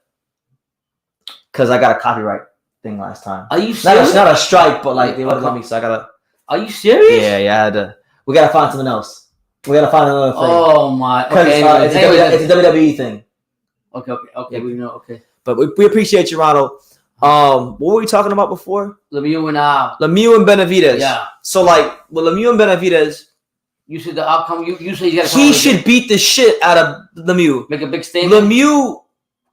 because I got a copyright thing last time. Are you serious? Not a strike, but like they wouldn't let me, so I gotta. Are you serious? Yeah. I had to. We gotta find something else. We gotta find another thing. Oh my! Okay, it's a WWE thing. Okay. We know. Okay. But we appreciate you, Ronald. What were we talking about before? Lemieux and Benavidez. Yeah. So with Lemieux and Benavidez, you said the outcome. You say you got. He should beat the shit out of Lemieux. Make a big statement. Lemieux,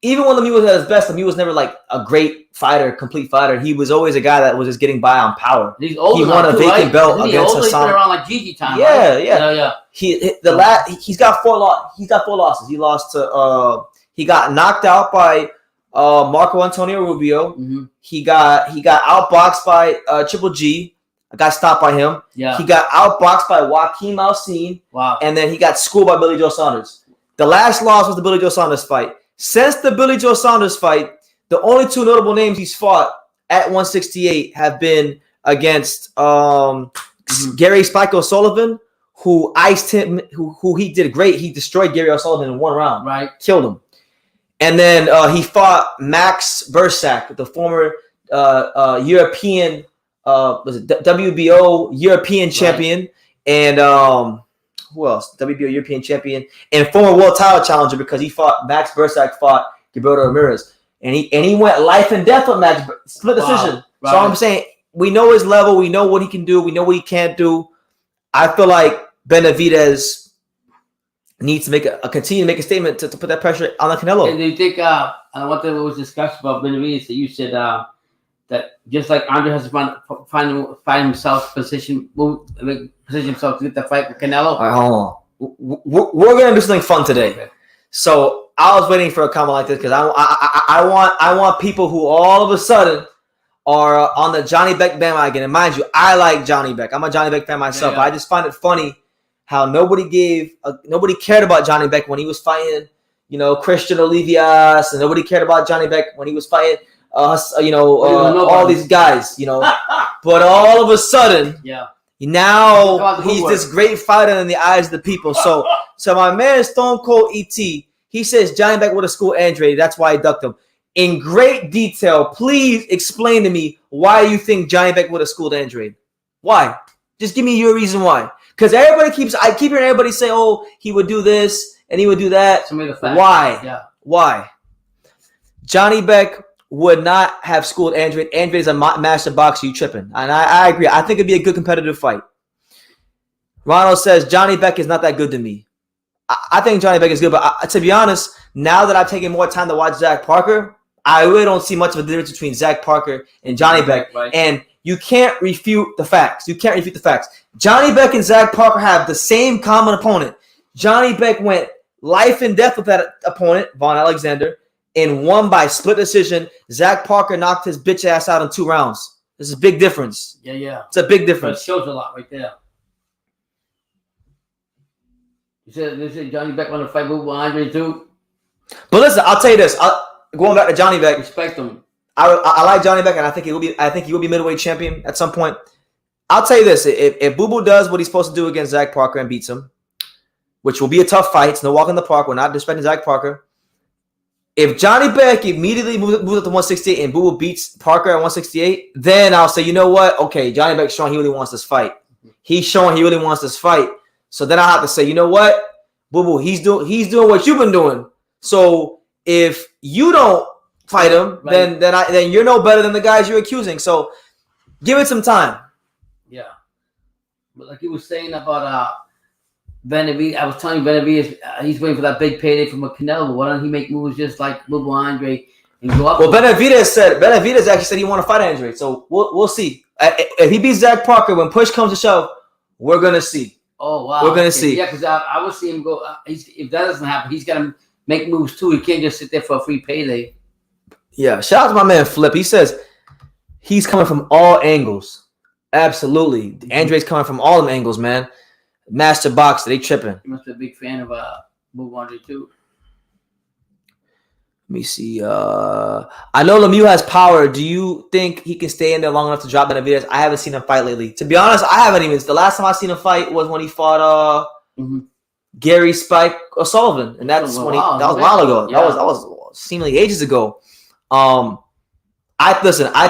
even when Lemieux was at his best, Lemieux was never like a great fighter, complete fighter. He was always a guy that was just getting by on power. He's old. He won a vacant belt against Hassan. He's been around like Gigi time. Yeah, right? yeah. He's got 4 losses. He lost to. He got knocked out by. Marco Antonio Rubio. Mm-hmm. He got outboxed by Triple G. got stopped by him. Yeah. He got outboxed by Joaquin Alcine. Wow. And then he got schooled by Billy Joe Saunders. The last loss was the Billy Joe Saunders fight. Since the Billy Joe Saunders fight, the only two notable names he's fought at 168 have been against Gary Spike O'Sullivan, who iced him, who he did great. He destroyed Gary O'Sullivan in one round. Right. Killed him. And then he fought Max Bursak, the former European WBO European champion, and who else? WBO European champion and former world title challenger, because Max Bursak fought Gilberto Ramirez, and he went life and death with Max, split decision. Right. So I'm saying we know his level, we know what he can do, we know what he can't do. I feel like Benavidez needs to continue to make a statement to put that pressure on the Canelo. And do you think what there was discussed about Benavidez that you said that just like Andre has to find himself position himself to get the fight with Canelo? All right, hold on. We're gonna do something fun today. Okay. So I was waiting for a comment like this because I want people who all of a sudden are on the Johnny Beck bandwagon. And mind you, I like Johnny Beck. I'm a Johnny Beck fan myself. Yeah. But I just find it funny how nobody cared about Johnny Beck when he was fighting, Christian Olivias, and nobody cared about Johnny Beck when he was fighting, all these guys, But all of a sudden, now he's this great fighter in the eyes of the people. So my man Stone Cold E.T., he says Johnny Beck would have schooled Andre. That's why he ducked him. In great detail, please explain to me why you think Johnny Beck would have schooled Andre. Why? Just give me your reason why. Because I keep hearing everybody say, oh, he would do this and he would do that. Why? Yeah. Why? Johnny Beck would not have schooled Andre. Andre is a master boxer. You tripping. And I agree. I think it'd be a good competitive fight. Ronald says, Johnny Beck is not that good to me. I think Johnny Beck is good. But to be honest, now that I've taken more time to watch Zach Parker, I really don't see much of a difference between Zach Parker and Johnny Beck. Right. And you can't refute the facts. Johnny Beck and Zach Parker have the same common opponent. Johnny Beck went life and death with that opponent, Von Alexander, and won by split decision. Zach Parker knocked his bitch ass out in 2 rounds. This is a big difference. Yeah. It's a big difference. It shows a lot right there. You said Johnny Beck want to fight with Andre too? But listen, I'll tell you this. Going back to Johnny Beck, Respect him. I like Johnny Beck, and I think he will be middleweight champion at some point. I'll tell you this: if Boo Boo does what he's supposed to do against Zach Parker and beats him, which will be a tough fight, it's no walk in the park. We're not disrespecting Zach Parker. If Johnny Beck immediately moves up to 168 and Boo Boo beats Parker at 168, then I'll say, you know what? Okay, Johnny Beck's showing he really wants this fight. He's showing he really wants this fight. So then I'll have to say, you know what, Boo Boo, he's doing what you've been doing. So if you don't fight him, right, then you're no better than the guys you're accusing. So give it some time. Yeah, but like you were saying about Benavidez, I was telling you Benavidez, he's waiting for that big payday from a Canelo. Why don't he make moves just like Boo Andre and go up? Well, Benavidez actually said he want to fight Andre. So we'll see. If he beats Zach Parker, when push comes to shove, we're gonna see. Oh wow, we're gonna see. Yeah, because I will see him go. If that doesn't happen, he's got to make moves too. He can't just sit there for a free payday. Yeah, shout out to my man Flip. He says he's coming from all angles. Absolutely. Andre's coming from all them angles, man. Master boxer, they tripping. He must be a big fan of Boo Andre too. Let me see. I know Lemieux has power. Do you think he can stay in there long enough to drop Benavidez? I haven't seen him fight lately. To be honest, I haven't even. The last time I seen him fight was when he fought Gary Spike O'Sullivan, and that's that was a while ago. Yeah. That was seemingly ages ago. I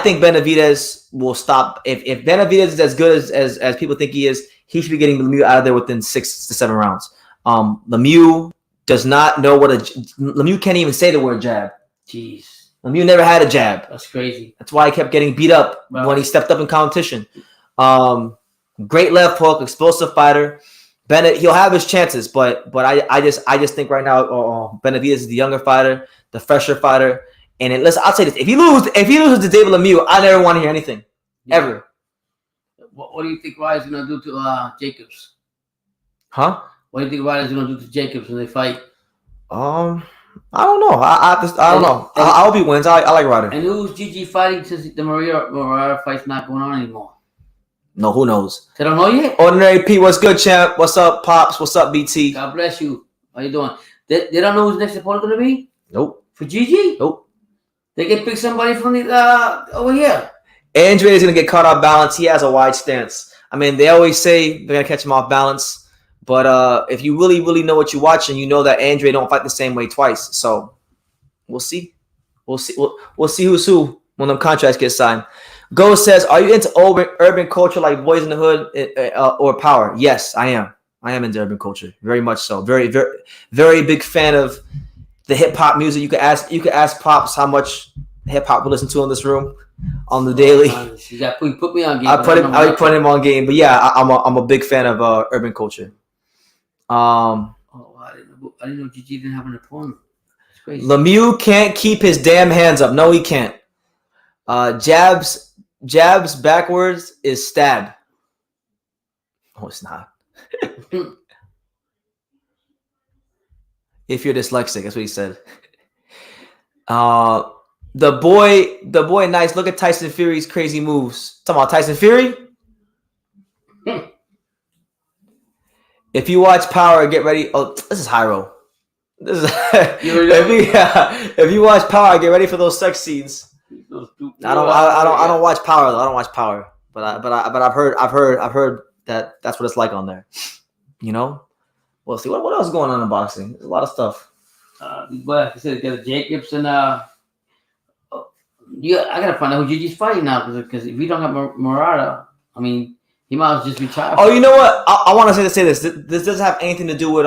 think Benavidez will stop. If Benavidez is as good as people think he is, he should be getting Lemieux out of there within 6 to 7 rounds. Lemieux does not know Lemieux can't even say the word jab. Jeez. Lemieux never had a jab. That's crazy. That's why he kept getting beat up when he stepped up in competition. Great left hook, explosive fighter. Bennett, he'll have his chances, but I just think right now Benavidez is the younger fighter, the fresher fighter. And listen, I'll say this: if he loses to David Lemieux, I never want to hear anything ever. What do you think Ryder's gonna do to Jacobs? Huh? What do you think Ryder's gonna do to Jacobs when they fight? I don't know. I don't know. I hope he wins. I like Ryder. And who's GG fighting since the Mario fight's not going on anymore? No, who knows? They don't know yet? Ordinary P, what's good, champ? What's up, Pops? What's up, BT? God bless you. How you doing? They don't know who's next opponent going to be? Nope. For Gigi? Nope. They can pick somebody from the over here. Andre is going to get caught off balance. He has a wide stance. I mean, they always say they're going to catch him off balance. But if you really, really know what you're watching, you know that Andre don't fight the same way twice. So we'll see. We'll see who's who when them contracts get signed. Go says, are you into urban culture like Boys in the Hood or Power? Yes, I am. I am into urban culture. Very much so. Very, very, very big fan of the hip hop music. You could ask Pops how much hip hop we listen to in this room on the daily. You put me on game. I put him on game. But yeah, I'm a big fan of urban culture. I didn't know Gigi didn't have an opponent. It's crazy. Lemieux can't keep his damn hands up. No, he can't. Jabs backwards is stab. No, it's not. If you're dyslexic, that's what he said. The boy, nice. Look at Tyson Fury's crazy moves. Talking about Tyson Fury. If you watch Power, get ready. Oh, this is Hyro. This is if you watch Power, get ready for those sex scenes. I don't watch Power though. I don't watch Power, but I've heard that that's what it's like on there. You know. We'll see what else is going on in boxing. There's a lot of stuff. Well, I said there's Jacobs and I gotta find out who Gigi's fighting now because if we don't have Murata, I mean, he might as well just retire. Oh, you know what? I want to say this. This doesn't have anything to do with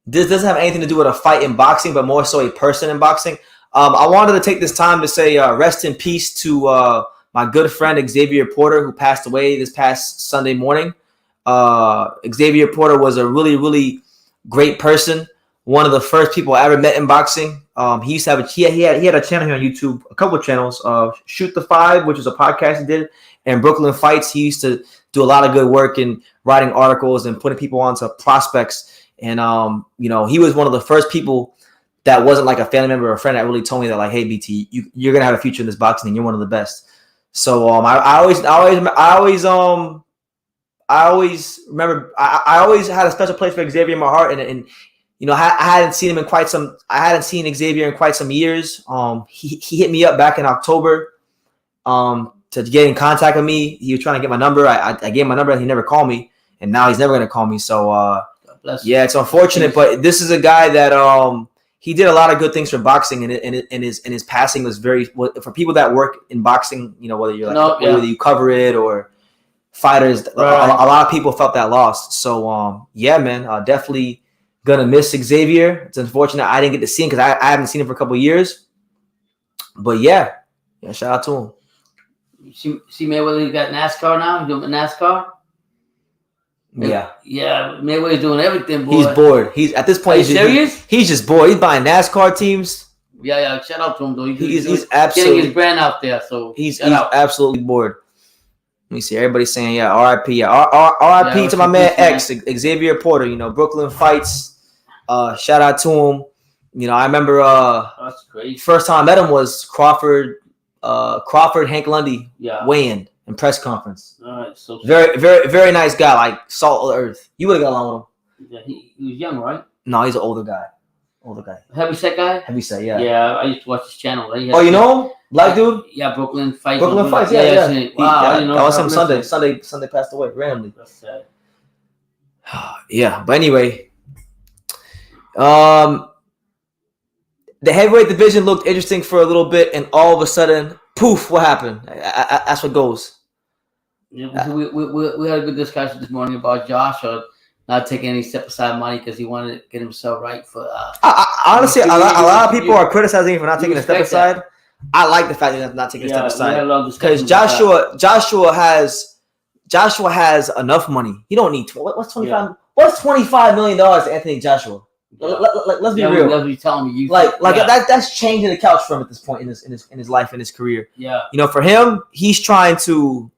This doesn't have anything to do with a fight in boxing, but more so a person in boxing. I wanted to take this time to say rest in peace to my good friend Xavier Porter, who passed away this past Sunday morning. Xavier Porter was a really, really great person. One of the first people I ever met in boxing. He used to have he had a channel here on YouTube, a couple of channels. Shoot the Five, which is a podcast he did, and Brooklyn Fights. He used to do a lot of good work in writing articles and putting people onto prospects. And he was one of the first people that wasn't like a family member or a friend that really told me that, like, hey, BT, you're gonna have a future in this boxing, and you're one of the best. So I always remember. I always had a special place for Xavier in my heart, and I hadn't seen him in quite some. I hadn't seen Xavier in quite some years. He hit me up back in October, to get in contact with me. He was trying to get my number. I gave him my number, and he never called me, and now he's never gonna call me. So yeah, it's unfortunate, but this is a guy that he did a lot of good things for boxing, and his passing was very, for people that work in boxing. Whether you're whether you cover it or fighters, right. A lot of people felt that loss. So yeah, man, definitely gonna miss Xavier. It's unfortunate I didn't get to see him because I haven't seen him for a couple of years. But yeah, shout out to him. See Mayweather, he got NASCAR now. He's doing NASCAR. Yeah. Mayweather's doing everything, boy. He's bored. He's at this point. He's just bored. He's buying NASCAR teams. Yeah. Shout out to him though. He's absolutely getting his brand out there. So he's absolutely bored. Let me see. Everybody's saying, yeah, RIP. Yeah, RIP to my man X, Xavier Porter. Brooklyn Fights. Shout out to him. I remember that's crazy. First time I met him was Crawford Hank Lundy weigh-in and press conference. So very, very, very nice guy, like salt of the earth. You would have got along with him. Yeah, he was young, right? No, he's an older guy. Heavyset guy? Heavyset, yeah. Yeah, I used to watch his channel. Oh, you know him? Black dude? Yeah, Brooklyn Fights. Brooklyn Fights, yeah. Wow, that was him Sunday. Sunday passed away randomly. That's sad. Yeah, but anyway, the heavyweight division looked interesting for a little bit, and all of a sudden, poof! What happened? That's what goes. Yeah, we had a good discussion this morning about Joshua not taking any step aside money because he wanted to get himself right for. Honestly, a lot of people are criticizing him for not taking a step aside. I like the fact that he's not taking a step aside because Joshua has enough money. He don't need what's $25. Yeah. What's $25 million to Anthony Joshua? Yeah. Let's be real. That's what you're telling me. That's changing the couch for him at this point in his life, in his career. Yeah. For him, he's trying to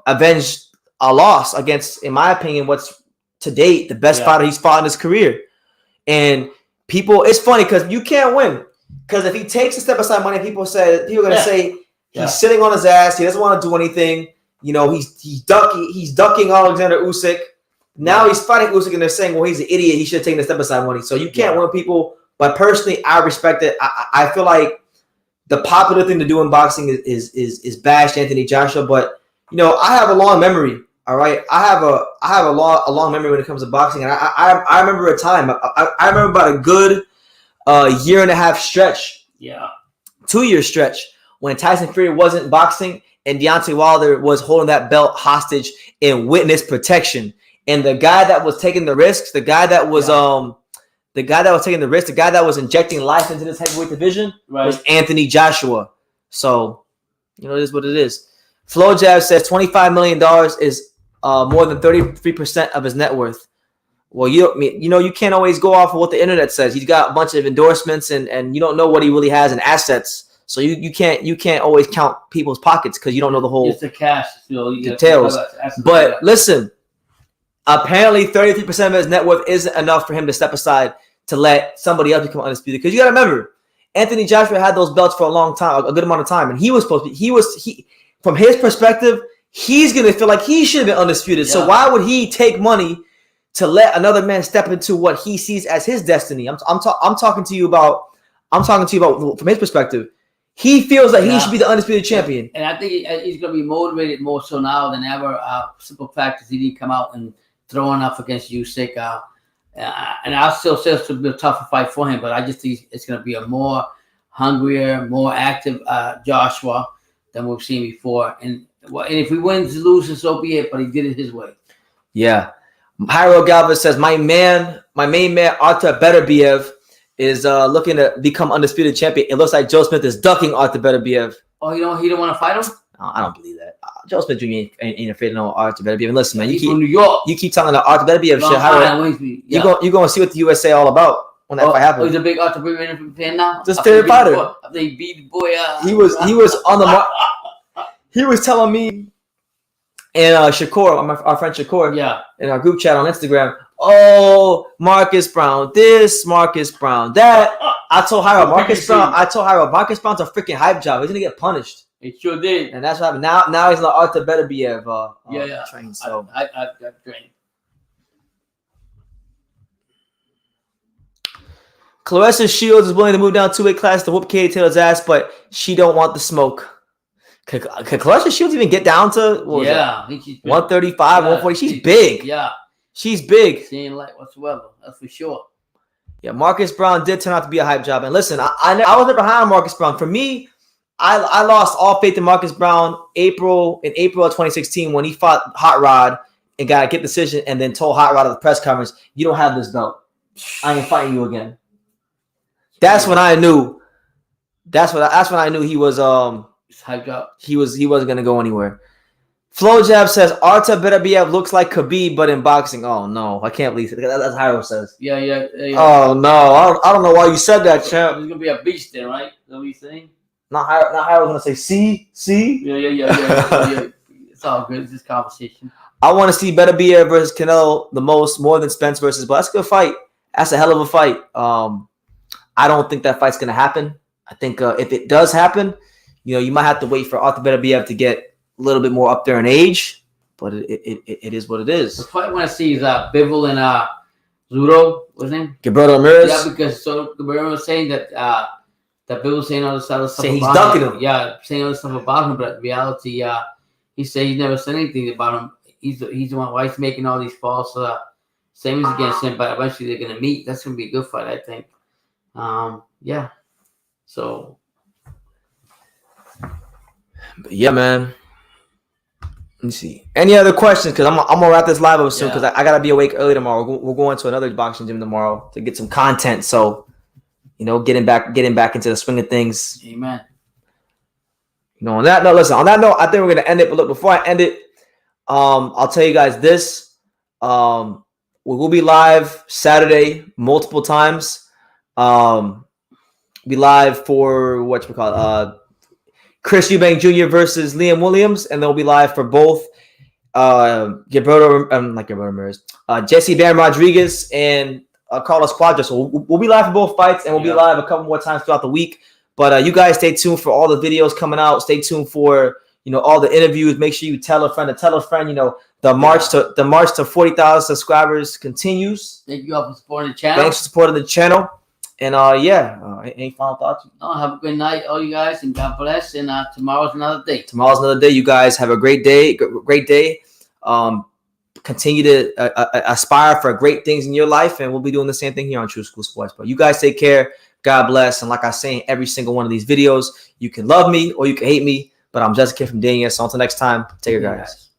avenge a loss against, in my opinion, what's to date the best fighter he's fought in his career. And people, it's funny because you can't win. Because if he takes a step aside money, people are going to say He's sitting on his ass. He doesn't want to do anything. You know, he's ducking Alexander Usyk. Now he's fighting Usyk, and they're saying, well, he's an idiot. He should have taken the step aside money. So you can't win people. But personally, I respect it. I feel like the popular thing to do in boxing is bash Anthony Joshua. But you know, I have a long memory. All right, I have a long memory when it comes to boxing, and I remember a time. I remember about a good year and a half stretch. 2 year stretch when Tyson Fury wasn't boxing and Deontay Wilder was holding that belt hostage in witness protection. And the guy that was taking the risks, the guy that was injecting life into this heavyweight division was Anthony Joshua. So, you know, it is what it is. FloJab says $25 million is more than 33% of his net worth. Well, you can't always go off of what the internet says. He's got a bunch of endorsements, and you don't know what he really has in assets. So you can't always count people's pockets because you don't know the whole details. But listen, apparently 33% of his net worth isn't enough for him to step aside to let somebody else become undisputed. Because you got to remember, Anthony Joshua had those belts for a long time, a good amount of time, and he was supposed to be. From his perspective, he's gonna feel like he should have been undisputed. So why would he take money to let another man step into what he sees as his destiny? I'm talking to you about from his perspective. He feels like he should be the undisputed champion. And I think he's going to be motivated more so now than ever. Simple fact is he didn't come out and throw enough against Usyk. And I still say it's going to be a tougher fight for him, but I just think it's going to be a more hungrier, more active Joshua than we've seen before. And if he wins, loses, so be it, but he did it his way. Yeah. Jairo Galvez says, my main man, Artur Beterbiev, is looking to become undisputed champion. It looks like Joe Smith is ducking Artur Beterbiev. Oh, he don't want to fight him? No, I don't believe that. Joe Smith Jr. ain't afraid of no Artur Beterbiev. And listen, man, he's from New York. You keep telling the Artur Beterbiev shit. You're going to see what the USA all about when that fight happens. He's a big Artur Beterbiev fan now? Just favorite fighter. They beat the boy. He was on the he was telling me and Shakur, our friend Shakur, in our group chat on Instagram, oh, Marcus Brown this, Marcus Brown that. I told Jairo, Marcus Brown's a freaking hype job. He's gonna get punished. He sure did. And that's what happened. Now he's in the Artur Beterbiev train. So I trained. Clarissa Shields is willing to move down 2 weight class to whoop Katie Taylor's ass, but she don't want the smoke. Can Clarissa Shields even get down to 135, 140? She's big. Yeah. She's big. She ain't light whatsoever. That's for sure. Yeah, Marcus Brown did turn out to be a hype job. And listen, I was behind Marcus Brown. For me, I lost all faith in Marcus Brown in April of 2016 when he fought Hot Rod and got a get decision and then told Hot Rod at the press conference, you don't have this belt. I ain't fighting you again. That's when I knew. That's when I knew he was hyped up. He wasn't gonna go anywhere. FloJab says Artur Beterbiev looks like Khabib, but in boxing. Oh no, I can't believe it. That's Jairo says. Yeah. Oh no, I don't know why you said that, champ. He's gonna be a beast then, right? Is that what he's saying? Not Jairo gonna say see. Yeah. It's all good. It's just conversation. I want to see Beterbiev versus Canelo more than Spence versus. But that's a good fight. That's a hell of a fight. I don't think that fight's gonna happen. I think if it does happen, you might have to wait for Artur Beterbiev to get a little bit more up there in age, but it is what it is. The fight I want to see is Bivol and Zuro. What's his name? Gilberto Ramirez. Yeah, because Gilberto was saying that Bivol saying all this other stuff. Saying he's ducking him. Yeah, saying all this stuff about him, but in reality, he said he never said anything about him. He's the one why he's making all these false statements against him. But eventually they're gonna meet. That's gonna be a good fight, I think. Yeah. So. But yeah, man. Let me see. Any other questions? Because I'm gonna wrap this live up soon because I gotta be awake early tomorrow. We're going to another boxing gym tomorrow to get some content. So, getting back into the swing of things. Amen. On that note, I think we're gonna end it. But look, before I end it, I'll tell you guys this. We will be live Saturday multiple times. Be live for Chris Eubank Jr. versus Liam Williams, and they'll be live for both Jesse Bam Rodriguez and Carlos Cuadra. So we'll be live for both fights, and we'll be live a couple more times throughout the week. But you guys stay tuned for all the videos coming out. Stay tuned for all the interviews. Make sure you tell a friend to tell a friend. The march to 40,000 subscribers continues. Thank you all for supporting the channel. Thanks for supporting the channel. And any final thoughts? No, have a good night, all you guys, and God bless. And tomorrow's another day. Tomorrow's another day. You guys have a great day. Great day. Continue to aspire for great things in your life, and we'll be doing the same thing here on True School Sports. But you guys take care. God bless. And like I say in every single one of these videos, you can love me or you can hate me, but I'm just a kid from Dania. So until next time, take care, guys.